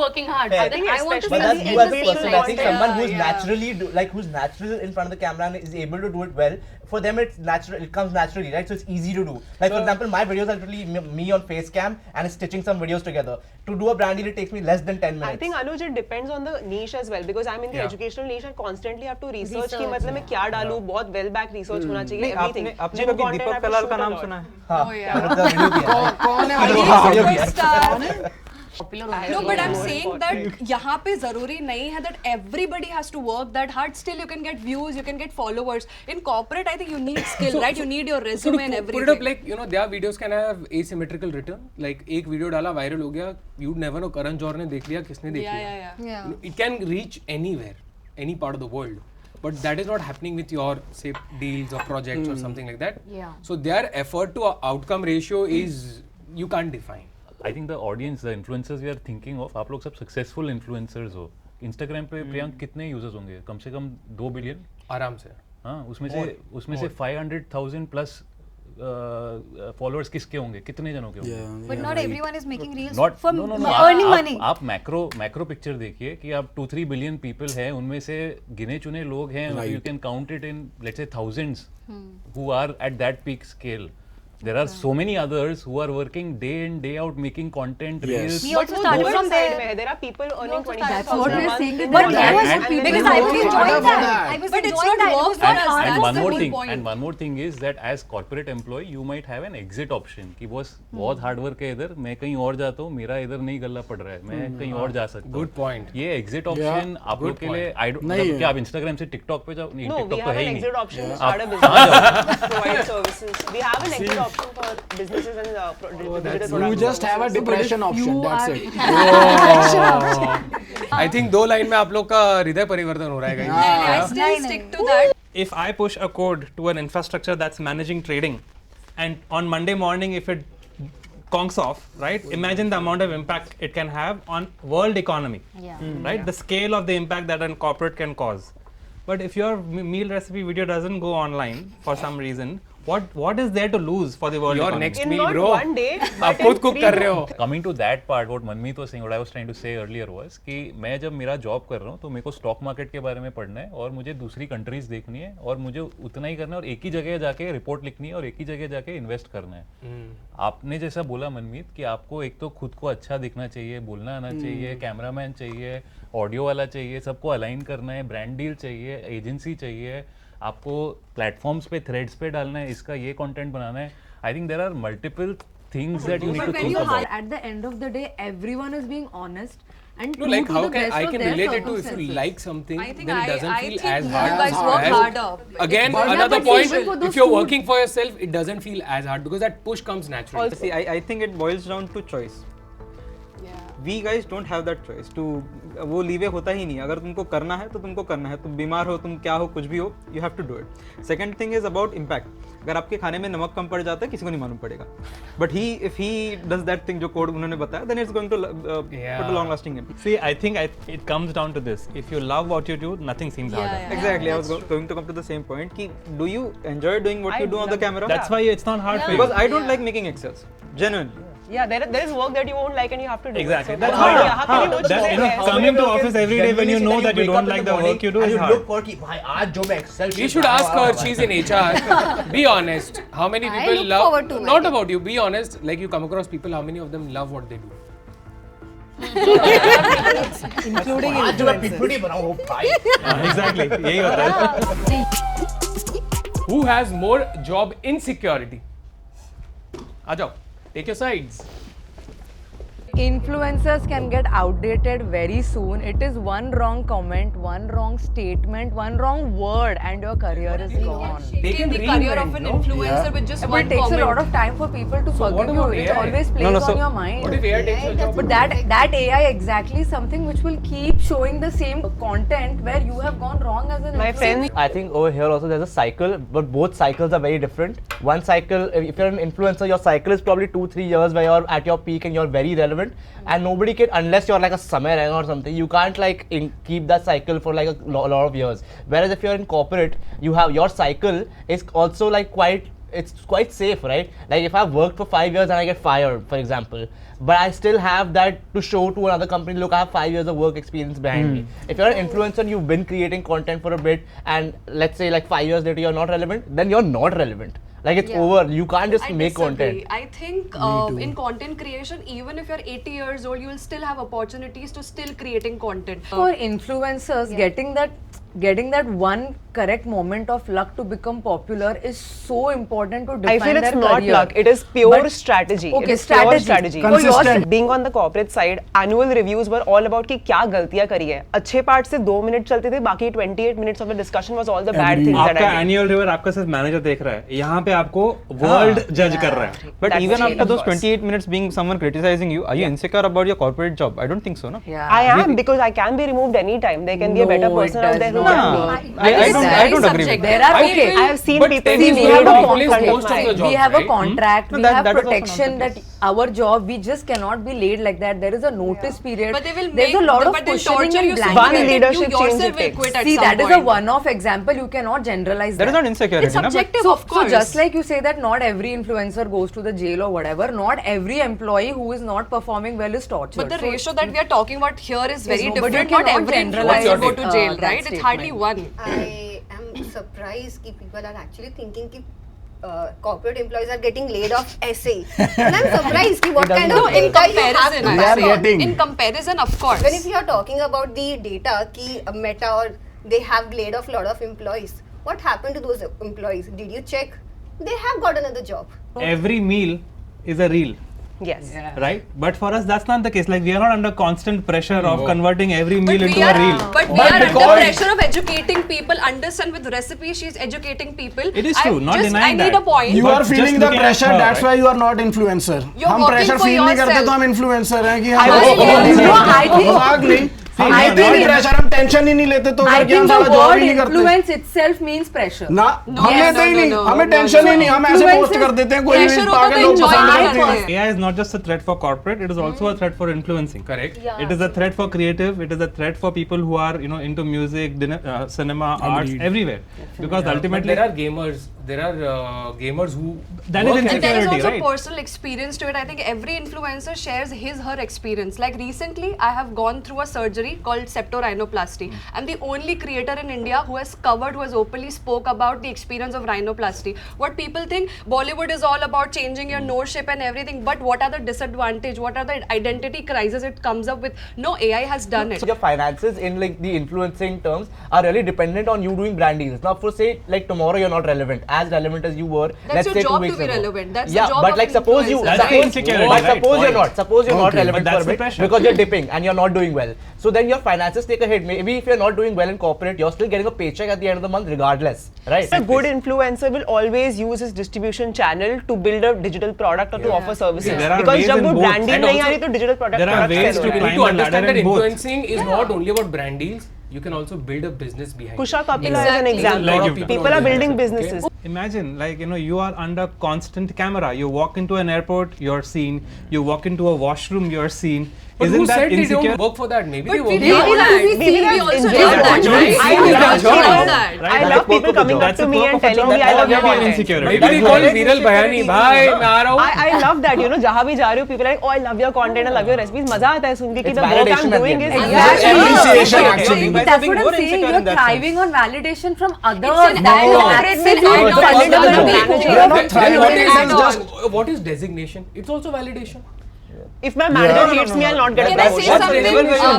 working hard. Fair. So then I want to But that's sustain you as the a same person. I think lifestyle. someone who's naturally who's natural in front of the camera and is able to do it well. For them, it's natural. It comes naturally, right? So it's easy to do. Like for example, my videos are literally me on face cam and stitching some videos together. To do a brand deal, it takes me less than 10 minutes. I think Anuj, it depends on the niche as well because I'm in the Yeah. educational niche. I constantly have to research कि Research, मतलब मैं क्या डालूँ, बहुत well back research होना चाहिए. नहीं, Everything. आपने Gym कभी content I Deepak have to Kalal shoot का a नाम lot. सुना है? हाँ, Oh, yeah. मैंने तो video किया है। कौन है video भाई? किया है। Superstar. Popular No, होना but I'm चाहिए. saying that यहाँ पे ज़रूरी नहीं है that everybody has to work that hard. Still, you can get views, you can get followers. In corporate, I think you need skill, right? You need your So to resume and put everything. it up like, you know, their videos can have asymmetrical return. Like एक video डाला viral हो गया, you'd never know Karan Johar ने देख लिया, किसने देख लिया. Yeah. Yeah. You know, it can reach anywhere, any part of the world. But that is not happening with your, say, deals or projects or something like that. Yeah. So their effort to outcome ratio is, you can't define. I think the audience, the influencers we are thinking of, आप लोग सब successful influencers हो. Instagram पे प्रियांक कितने users होंगे? कम से कम 2 billion? आराम से. हाँ, उसमें से 500,000 plus followers किसके होंगे? कितने जनों के होंगे? But not everyone is making reels Not, for no, earning money. आप macro picture देखिए कि आप 2-3 billion people हैं, उनमें से गिने चुने लोग हैं, you can count it in let's say thousands who are at that peak scale. There are so many others who are working day in day out making content reels. He But also वो started दोनों from side there. में है. There are people earning also 20,000 started what a we're month. saying. But And- I was and- because I was enjoying that. I was But it's enjoying not that. It work was for not us. hard And for one more whole thing, point. and one more thing is that as corporate employee, you might have an exit option कि boss बहुत hard work है इधर, मैं कहीं और जाता हूँ, मेरा इधर नहीं गल्ला पड़ रहा है, मैं कहीं और जा सकता हूँ. Good point. ये exit option आप लोग के लिए क्या आप Instagram से TikTok पे जाओ? नहीं, No, TikTok we तो have है an ही exit नहीं. option to start a business, provide services. We have an exit option for businesses and digital You products. just have a depression option. That's it. I think 2 line में आप लोग का हृदय परिवर्तन हो रहा है guys. I still stick to that. If I push a code to an infrastructure that's managing trading, and on Monday morning if it conks off, right? Imagine the amount of impact it can have on world economy, right? The scale of the impact that a corporate can cause. But if your meal recipe video doesn't go online for some reason, what is there to lose for the world Your economy? next In meal, not bro. one day, आप but खुद in cook 3 कर रहे हो. Coming to that part, what Manmeet was saying, what I was trying to say earlier was कि मैं जब मेरा job कर रहा हूँ तो मेरे को स्टॉक मार्केट के बारे में पढ़ना है और मुझे दूसरी कंट्रीज देखनी है और मुझे उतना ही करना है और एक ही जगह जाके रिपोर्ट लिखनी है और एक ही जगह जाके इन्वेस्ट करना है. आपने जैसा बोला मनमीत कि आपको एक तो खुद को अच्छा दिखना चाहिए, बोलना आना चाहिए, कैमरामैन चाहिए, ऑडियो वाला चाहिए, सबको अलाइन करना है, ब्रांड डील चाहिए, एजेंसी चाहिए, आपको प्लेटफॉर्म्स पे थ्रेड्स पे डालना है, इसका ये कंटेंट बनाना है. I think there are multiple things that you need to think about. At the end of the day, everyone is being honest and No, true like to how the can best I of can their relate it to if you circumstances. like something, I think then it doesn't I feel think as you hard. guys work as- harder. Again, But another even point. for those If you're food- working for yourself, it doesn't feel as hard because that push comes naturally. See, I think it boils down to choice. We guys don't have that choice. To वो leeway होता ही नहीं. अगर तुमको करना है तो तुमको करना है. तुम बीमार हो, तुम क्या हो, कुछ भी हो, you have to do it. Second thing is about impact. अगर आपके खाने में नमक कम पड़ जाता है, किसी को नहीं मालूम पड़ेगा. But if he does that thing जो कोड उन्होंने बताया, then it's going to put a long-lasting impact. See, I think it comes down to this. If you love what you do, nothing seems harder. Exactly. I was going to come to the same point. Ki, do you enjoy doing what you do on the camera? That's why it's not hard for you. Because I don't like making Excels. Genuinely. Yeah, there is work that you won't like and you have to do. Exactly. So That's how hard. can you That's, you know, choose coming to office every day when you know that you don't like the work you do is you hard. look for कि भाई आज जो मैं Excel You should ask her. She's in HR. Be honest. How many I people look love? forward to Not it. about you. Be honest. Like you come across people. How many of them love what they do? including आज जो मैं influencers. PPT बनाऊँ भाई. Exactly. यही होता है. Who has more job insecurity? आ जाओ. Take your sides. Influencers can get outdated very soon. It is one wrong comment, one wrong statement, one wrong word, and your career is gone. They can The career of reinvent, an no? influencer with just But one it takes comment. a lot of time for people to what forgive you. about It AI? always plays No, so on your mind. What if AI takes your job? But that AI exactly is something which will keep showing the same content where you have gone wrong as an My influencer. friends, I think over here also there's a cycle, but both cycles are very different. One cycle, if you're an influencer, your cycle is probably 2-3 years where you're at your peak and you're very relevant, and nobody can, unless you're like a Samay Raina or something, you can't like keep that cycle for like a lot of years. Whereas if you're in corporate, you have your cycle is also like it's quite safe, right? Like if I've worked for 5 years and I get fired, for example, but I still have that to show to another company, look, I have 5 years of work experience behind me. If you're an influencer and you've been creating content for a bit, and let's say like 5 years later you're not relevant, then you're not relevant. Like it's over. You can't just I make disagree. content. I think in content creation, even if you're 80 years old, you will still have opportunities to still creating content. For influencers, getting that one correct moment of luck to become popular is so important to define I feel it's their not career. luck. It is pure But- strategy. Okay, it is pure strategy. For your Consistent. being on the corporate side, annual reviews were all about कि क्या गलतियाँ करी है. अच्छे part से 2 minute चलते थे, बाकी 28 minutes of the discussion was all the bad things that आपका I did. एनुअल रिव्यू आपका सिर्फ मैनेजर देख रहा है. यहाँ पे आपको वर्ल्ड जज कर रहा है. But That's even the after change, those of course. 28 minutes being someone criticizing you, are you insecure about your corporate job? I don't think so, no? Yeah. I am because I can be removed anytime. There can be a better No, it person out there who does can not. be. I don't agree with that. There are okay. I have seen But people see, be we have laid a off police from most of the it. jobs, We have a right? contract, No, we that- have that is also protection not the that case. our job, we just cannot be laid like that. There is a notice period. But they will There's make, a lot of but they'll questioning torture and you so blanket. much One that leadership you change yourself it will takes. quit at See, some that is point. a one-off example. You cannot generalize That is not insecurity, It's na, but- subjective, So, of course. so just like you say that not every influencer goes to the jail or whatever, not every employee who is not performing well is tortured. But the So ratio that we are talking about here is very no, but you different. Not cannot every generalize, influencer go to uh, jail, that right? It's hardly one. I am surprised that people are actually thinking that corporate employees are getting laid off essay. And I'm surprised that what kind No, of in data you have comparison, to I back say. on. getting. In comparison, of course. When if you are talking about the data, ki Meta or they have laid off a lot of employees. what happened to those employees? Did you check? They have got another job. Every meal is a reel. Yes. Right? But for us, that's not the case. Like, we are not under constant pressure of converting every meal into a reel. But we are under pressure of educating people. Understand, with recipe, she's educating people. It is true, not denying I need that. a point. You But are feeling just the looking at pressure. her, That's right? why you are not influencer. You're हम working pressure for feel नहीं करते yourself. तो हम influencer हैं कि I think हम pressure हम tension ही नहीं लेते तो I करके हम think सारा the जॉब word ही नहीं करते influence itself means pressure. ना हम लेते ही नहीं हमें टेंशन ही नहीं हम ऐसे पोस्ट कर देते हैं कोई भी Pressure होता पागल तो लोग enjoy पसंद नहीं करते हैं करते। AI is not just a threat for corporate, it is also a threat for influencing. Correct. It is a threat for creative, it is a threat for people who are, into music, cinema, arts, everywhere. Because But ultimately, there are gamers who that is work as- And there is insecurity, also right? personal experience to it. I think every influencer shares her experience. Like recently, I have gone through a surgery called septorhinoplasty. I'm the only creator in India who has openly spoke about the experience of rhinoplasty. What people think, Bollywood is all about changing your nose shape and everything, but what are the disadvantages? What are the identity crises it comes up with? No, AI has done it. So your finances in like the influencing terms are really dependent on you doing brand deals. Now, for say like tomorrow you're not relevant as you were. That's let's your say 2 job weeks to be ago. relevant. That's yeah, the job but of like suppose you, influencer. That's the suppose, insecurity, but right? suppose you're not, suppose you're not Okay, relevant but that's for a the bit pressure. because you're dipping and you're not doing well. So then your finances take a hit. Maybe if you're not doing well in corporate, you're still getting a paycheck at the end of the month regardless, right? A good influencer will always use his distribution channel to build a digital product or to offer services. There are Because ways जब in वो both. branding And नहीं आ also, रही तो digital product there are ways fail to हो रहा है. You need climb to the ladder understand that in both. influencing is not only about brand deals. You can also build a business behind it. Kusha Kapila is an example. Like People are building businesses. Imagine, like, you are under constant camera. You walk into an airport, you're seen. You walk into a washroom, you're seen. But Isn't who that said they insecure? don't work for that? Maybe they But work we for know that. Maybe We that's also enjoy know that, that, right? right? I We love also that. know that. I love people coming up That's to the me perk and of a telling job. me I love your That's content. insecurity. Maybe they call viral bayani. Bhai, मैं आ रहा हूँ. I love that, जहाँ भी जा रही हूँ, people are like, oh, I love your content, I love your recipes. मजा आता है सुन के कि It's the work validation I'm at the doing end. is Appreciation actually. But that's what I'm saying. You're thriving on validation from others. It's an Corporate means add-on. you're It's funded an on add-on. people. We are not Then thriving. what It is is just what is designation? It's also validation. If my manager hates me, I'll not get a Can I say promotion. something? Designation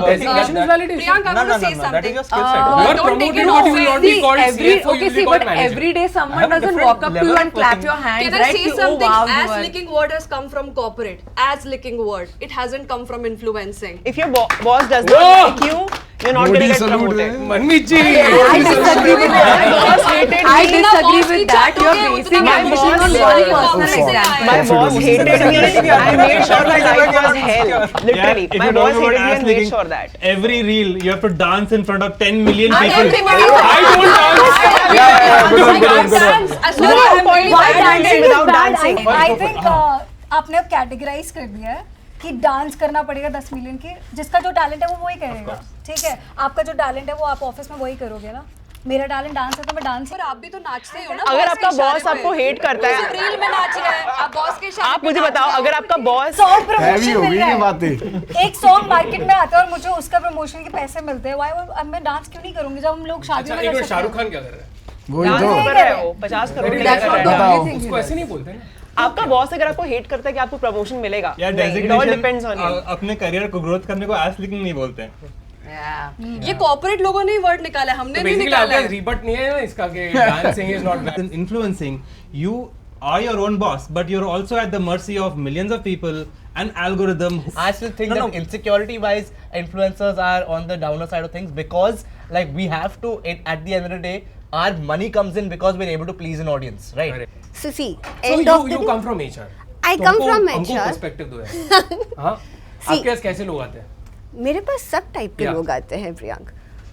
is validation. Priyanka, I'm going to say something. That is your skill set. You are don't take promoted, it but you will not be See, called CFO. You will be see, called but manager. every day someone have doesn't different walk up to you level and of clap working. your hands, Can I right? say Ki, oh, something? wow, you As are- licking word has come from corporate. As licking word. It hasn't come from influencing. If your boss does not like you, you're not going to get promoted. Manmeet ji. I disagree with that. My boss hated I me. disagree with that. You're basing My everything boss- on one personal example. My boss hated me. I made sure my life was hell. Literally. If My you boss talk about hated me ass and made licking, sure that. Every reel you have to dance in front of 10 million And people. everybody I don't dance. As long as I'm really Why bad at dancing it. without dancing? I think आपने अब categorise कर दिया है कि dance करना पड़ेगा 10 million की, जिसका जो टैलेंट है वो वही करेगा, ठीक है? आपका जो टैलेंट है वो आप ऑफिस में वही करोगे ना. मेरा टैलेंट डांस है तो मैं डांस. पर आप भी तो नाचते ही हो ना. अगर boss आपका के इशारे boss पे. आपको hate करता है- सिर्फ रील में नाच रहा है. आप बॉस के इशारे आप पे मुझे नाच बताओ, रहे हो. अगर आपका बॉस सॉन्ग हैवी प्रमोशन हो मिल गई रहा ये है. बातें एक सॉन्ग मार्केट में आता है और मुझे उसका प्रमोशन के पैसे मिलते हैं. वाई अब मैं डांस क्यों नहीं करूंगी जब हम लोग शादी अच्छा, में एक कर मिनट, सकते शाहरुख हैं. खान क्या कर रहा है? वही डांस तो कर रहे हो 50 करोड़ Very लेकर nice. कर रहा है। बताओ. उसको ऐसे नहीं बोलते ना. आपका बॉस अगर आपको हेट करता है कि आपको प्रमोशन मिलेगा, या नहीं, it all depends on designation you. अपने करियर को ग्रोथ करने को एस लिकिंग नहीं बोलते हैं. ये कॉर्पोरेट लोगों ने ही वर्ड निकाला है, हमने तो नहीं basically निकाला आपका है. rebut नहीं है ना इसका कि dancing is not bad. In influencing, you are your own boss, but you're also at the mercy of millions of people, an algorithm. I still think that insecurity wise influencers are on the downer side of things because like we have to at the end of the day our money comes in because we're able to please an audience, right? Correct. So see, So end of the you day, come from HR. I come from हमको HR. perspective दो यार. हाँ. आपके पास कैसे लोग आते हैं? मेरे पास सब टाइप के Yeah. लोग आते हैं प्रियांक.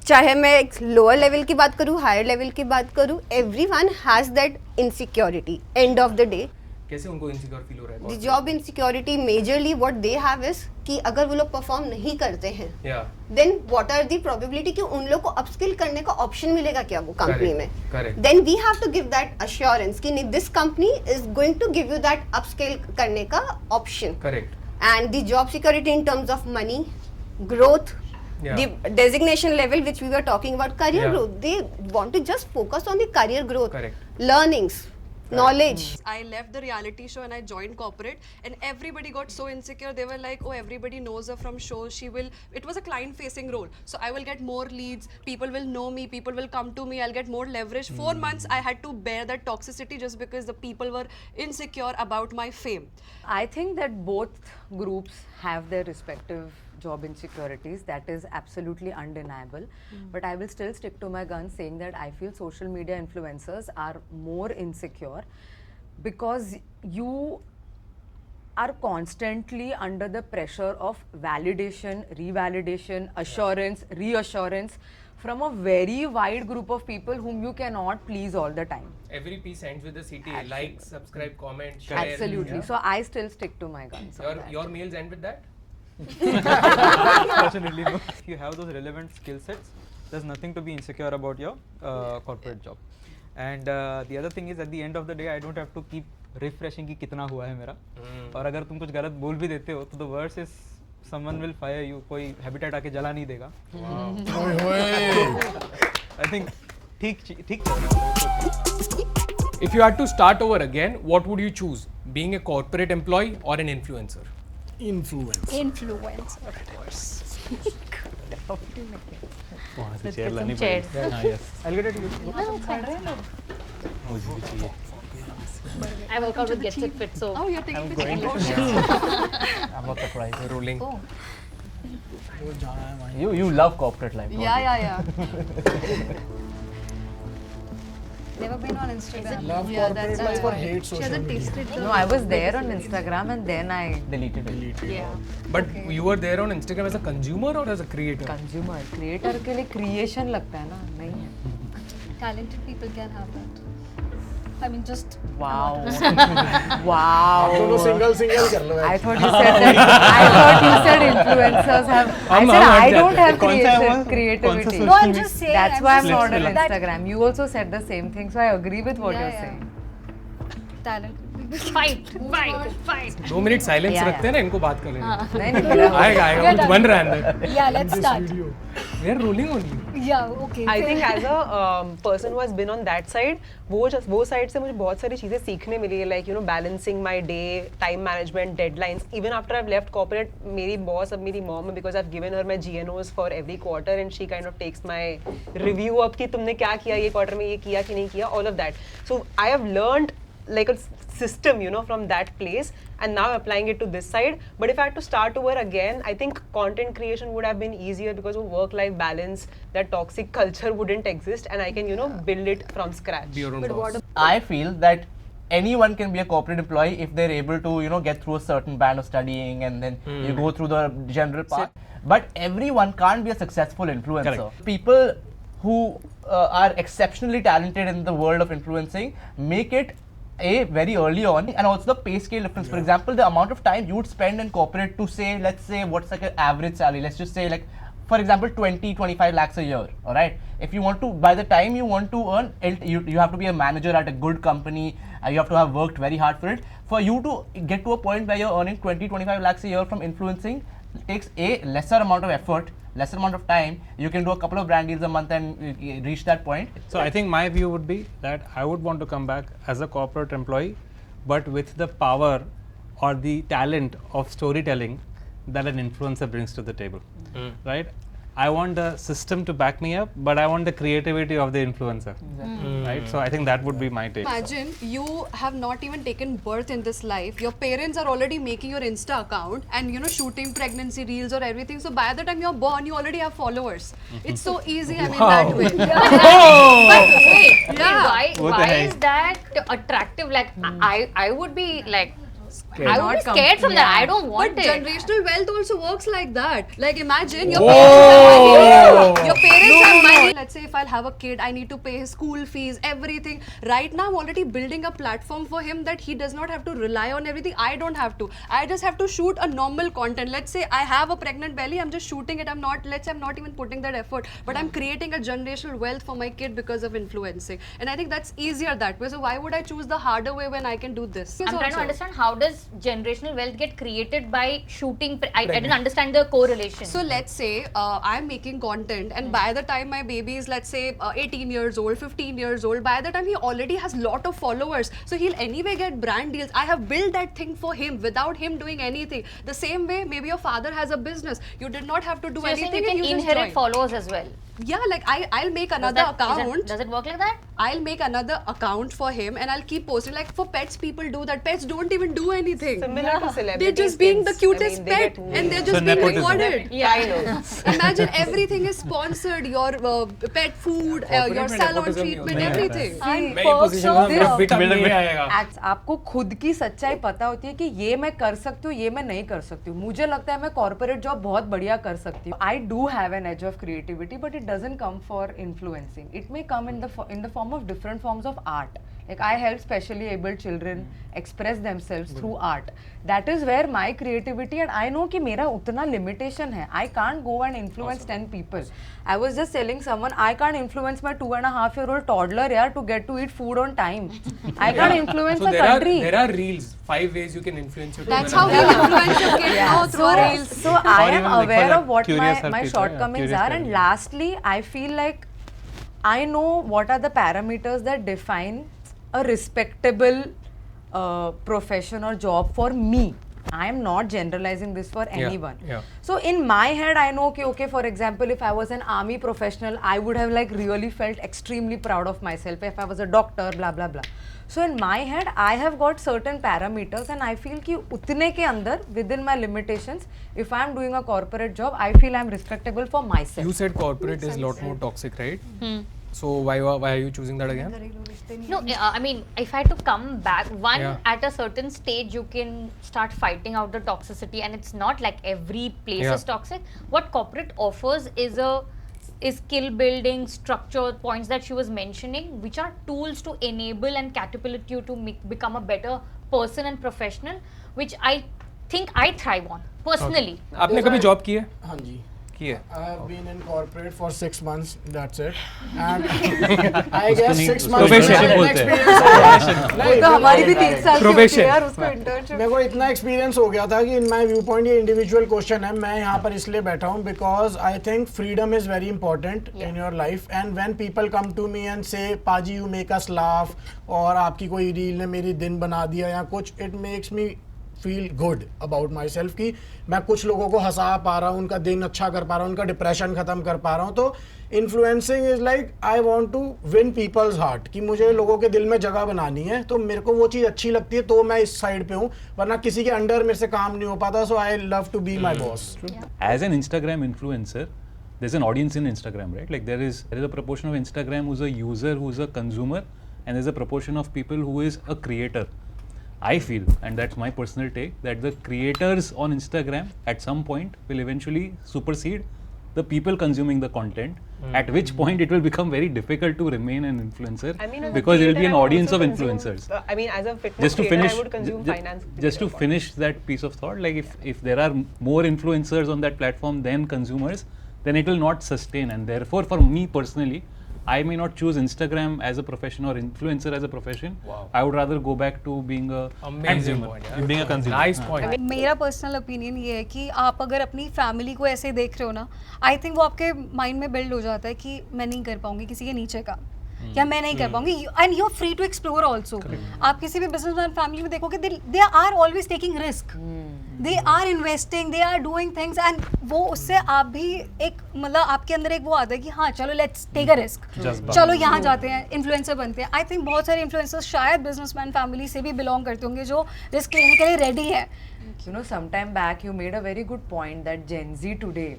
चाहे मैं एक लोअर लेवल की बात करूँ, हायर लेवल की बात करूँ, everyone has that insecurity. End of the day कैसे उनको insecure feel हो रहा है? The job insecurity majorly what they have is कि अगर वो लोग परफॉर्म नहीं करते हैं Yeah. Then what are the probability कि उन लोग को अपस्किल करने का ऑप्शन मिलेगा क्या वो कंपनी में. Correct. Then we have to give that assurance कि this company is going to give you that upskill करने का option. Correct. And the job security in terms of money, growth, Yeah. the designation level which we were talking about, career Yeah. growth. They want to just focus on the career growth, Correct. learnings. knowledge. I left the reality show and I joined corporate, and everybody got so insecure. They were like, oh, everybody knows her from shows. It was a client facing role. So I will get more leads. People will know me. People will come to me. I'll get more leverage. 4 months I had to bear that toxicity just because the people were insecure about my fame. I think that both groups have their respective job insecurities. That is absolutely undeniable. But I will still stick to my guns saying that I feel social media influencers are more insecure because you are constantly under the pressure of validation, revalidation, assurance, reassurance from a very wide group of people whom you cannot please all the time. Every piece ends with a CTA, like, subscribe, comment, share. Absolutely. So I still stick to my guns. Your mails end with that? Fortunately, no. If you have those relevant skill sets, there's nothing to be insecure about your corporate job. And the other thing is, at the end of the day, I don't have to keep refreshing कि कितना हुआ है मेरा. और अगर तुम कुछ गलत बोल भी देते हो, तो the worst is someone will fire you. कोई habitat आके जला नहीं देगा. I think ठीक. If you had to start over again, what would you choose? Being a corporate employee or an influencer? Influencer. वहाँ से चेयर लानी chairs. पड़ेगी. हाँ, yes. I'll get it to you. मुझे भी चाहिए. I work out with Get Set Fit, so. Oh, you're taking the going chicken. I'm not surprised. Rolling. Oh. You love corporate life. don't you? Yeah. Never been on Instagram. Love Yeah, corporate that's life or why. hate She social hasn't media? tasted the. No, I was there on Instagram and then I Deleted it. Yeah. But you were there on Instagram as a consumer or as a creator? consumer. Creator के लिए creation लगता है ना, नहीं है. Talented people can have that. I mean, just. Wow. आप Wow. दोनों single कर लो. I thought you said that. I thought you said influencers have. I said I don't have creativity. No, I'm just saying. That's why I'm not on that Instagram. You also said the same thing, so I agree with what you're saying. Talented people. Fight. 2 minutes silence Yeah, रखते हैं ना, इनको बात कर लेना. नहीं नहीं मेरा आएगा कुछ बन रहा है अंदर. Yeah, let's start. We are rolling on you. Yeah, okay. I think as a person who has been on that side, वो side से मुझे बहुत सारी चीजें सीखने मिली है, like balancing my day, time management, deadlines. Even after I've left corporate, मेरी boss अब मेरी mom है because I've given her my GNOs for every quarter and she kind of takes my review up कि तुमने क्या किया ये quarter में, ये किया कि नहीं किया, all of that. So I have learned like a system, from that place, and now applying it to this side. But if I had to start over again, I think content creation would have been easier because of work-life balance. That toxic culture wouldn't exist, and I can, build it from scratch. Be your own boss. I feel that anyone can be a corporate employee if they're able to, get through a certain band of studying and then you go through the general path. But everyone can't be a successful influencer. Correct. People who are exceptionally talented in the world of influencing make it very early on, and also the pay scale difference. For example, the amount of time you would spend in corporate to say, let's say, what's like an average salary? Let's just say, like, for example, 20-25 lakhs a year. All right. If you want to, by the time you want to earn, you have to be a manager at a good company. You have to have worked very hard for it. For you to get to a point where you're earning 20-25 lakhs a year from influencing, it takes a lesser amount of effort, lesser amount of time. You can do a couple of brand deals a month and reach that point. So I think my view would be that I would want to come back as a corporate employee, but with the power or the talent of storytelling that an influencer brings to the table, right? I want the system to back me up, but I want the creativity of the influencer, right? So I think that would be my take. Imagine you have not even taken birth in this life. Your parents are already making your Insta account and shooting pregnancy reels or everything. So by the time you're born, you already have followers. It's so easy. I mean that way. But wait, Yeah. why is that attractive? Like I would be like. I would be scared from that. I don't want But it. generational wealth also works like that. Like imagine your parents have money. Let's say if I'll have a kid, I need to pay his school fees, everything. Right now I'm already building a platform for him that he does not have to rely on everything. I don't have to. I just have to shoot a normal content. Let's say I have a pregnant belly, I'm just shooting it. I'm not even putting that effort. But I'm creating a generational wealth for my kid because of influencing. And I think that's easier that way. So why would I choose the harder way when I can do this? I'm trying to understand how does generational wealth get created by shooting? I didn't understand the correlation. So let's say I'm making content, and by the time my baby is, let's say, 18 years old, 15 years old, by the time he already has lot of followers, so he'll anyway get brand deals. I have built that thing for him without him doing anything. The same way, maybe your father has a business. You did not have to do So you're saying anything. you can and you inherit just join. followers as well. Yeah, like I'll make another account. Does it work like that? I'll make another account for him and I'll keep posting. Like for pets, people do that. Pets don't even do anything. Similar to celebrities. They're just being the kids. cutest I mean, they pet get and they're So just being nepotism. rewarded. Yeah, I know. Imagine everything is sponsored. Your pet food, your salon treatment, everything. मैं ये position में मेरा बेटा नहीं आएगा. आपको खुद की सच्चाई पता होती है कि ये मैं कर सकती हूँ, ये मैं नहीं कर सकती हूँ. मुझे लगता है मैं कॉर्पोरेट जॉब बहुत बढ़िया कर सकती हूँ. I do have an edge of creativity, but it doesn't come for influencing. It may come in the form of different forms of art. Like I help specially abled children express themselves through art. That is where my creativity, and I know कि मेरा उतना limitation है. I can't go and influence 10 people. I was just telling someone I can't influence my 2.5-year-old toddler yaar to get to eat food on time. I can't influence So a country. there are reels, 5 ways you can influence your. That's how we influence your kid now through reels. So I Or am even like aware for of what curious my people, shortcomings yeah, are, curious and people. lastly, I feel like I know what are the parameters that define a respectable profession or job for me. I am not generalizing this for anyone. yeah. So in my head, I know okay, for example, if I was an army professional, I would have like really felt extremely proud of myself. If I was a doctor, blah blah blah. So in my head, I have got certain parameters, and I feel कि उतने के अंदर within my limitations, if I am doing a corporate job, I feel I am respectable for myself. You said corporate is a lot more toxic, right? So why are you choosing that again? No, I mean, if I had to come back, Yeah. at a certain stage, you can start fighting out the toxicity, and it's not like every place Yeah. is toxic. What corporate offers is skill building, structure points that she was mentioning, which are tools to enable and catapult you to become a better person and professional, which I think I thrive on personally. आपने कभी job की है? हाँ जी. की है. I have been in corporate for 6 months. That's it. And I guess 6 months. Profession बोलते वो तो हमारी भी 3 साल की होती है यार, उसको internship. मेरे को इतना एक्सपीरियंस हो गया था कि इन माय व्यू पॉइंट ये इंडिविजुअल क्वेश्चन है. मैं यहाँ पर इसलिए बैठा हूँ because I think freedom is very important in your life. And when people come to me and say पाजी यू मेक अस लाफ, और आपकी कोई रील ने मेरी दिन बना दिया या कुछ, it makes me feel good about my self कि मैं कुछ लोगों को हंसा पा रहा हूँ, उनका दिन अच्छा कर पा रहा हूँ, उनका डिप्रेशन खत्म कर पा रहा हूँ. तो influencing is like I want to win people's heart, कि मुझे लोगों के दिल में जगह बनानी है. तो मेरे को वो चीज़ अच्छी लगती है, तो मैं इस साइड पे हूँ, वरना किसी के अंडर मेरे से काम नहीं हो पाता. So I love to be my boss. As an Instagram influencer, there's an audience in Instagram, right? Like there is a proportion of Instagram who's a user, who's a consumer, and there's a proportion of people who is a creator. I feel, and that's my personal take, that the creators on Instagram at some point will eventually supersede the people consuming the content, at which point it will become very difficult to remain an influencer, I mean, as a because there will be creator, an I audience also of consume, influencers. I mean, as a fitness Just to trainer, finish, I would consume finance. just to finish that piece of thought, like if there are more influencers on that platform than consumers, then it will not sustain, and therefore for me personally, I may not choose Instagram as a profession or influencer as a profession. Wow. I would rather go back to being a Amazing consumer. point, yeah. Being a consumer. Nice point. मेरा personal opinion ये है कि आप अगर अपनी family को ऐसे देख रहे हो ना, आई थिंक वो आपके माइंड में बिल्ड हो जाता है कि मैं नहीं कर पाऊंगी किसी के नीचे का, या मैं नहीं कर पाऊंगी, and you are free to explore also. आप किसी भी बिजनेसमैन फैमिली में देखोगे, they are always taking risk, they are investing, they are doing things, and वो उससे आप भी एक मतलब आपके अंदर एक वो आता है कि हाँ चलो लेट्स टेक अ रिस्क, चलो यहाँ जाते हैं, इन्फ्लुएंसर बनते हैं. आई थिंक बहुत सारे इन्फ्लुएंसर्स शायद बिजनेसमैन फैमिली से भी बिलोंग करते होंगे जो रिस्क लेने के लिए रेडी है. You know, sometime back you made a very good point that Gen Z today,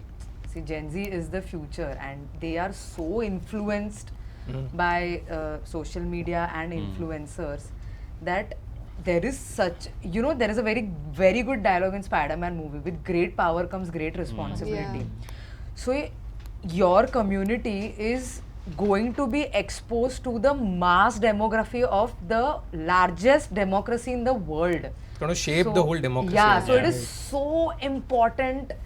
see, Gen Z is the future, and they are so influenced by social media and influencers that there is such, you know, there is a very, very good dialogue in Spider-Man movie: with great power comes great responsibility. So your community is going to be exposed to the mass demography of the largest democracy in the world. It's going to shape the whole democracy. Yeah, so it is so important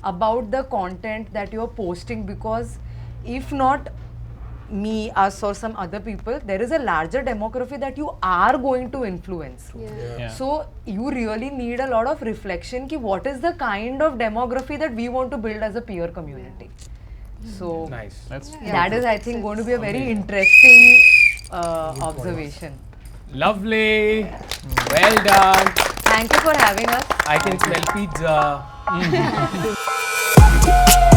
about the content that you're posting, because if not, me, us, or some other people, there is a larger demography that you are going to influence. Yeah. So you really need a lot of reflection ki what is the kind of demography that we want to build as a peer community. So Nice. that is, I think, going to be a very interesting observation. Lovely. Well done. Thank you for having us. I can smell pizza.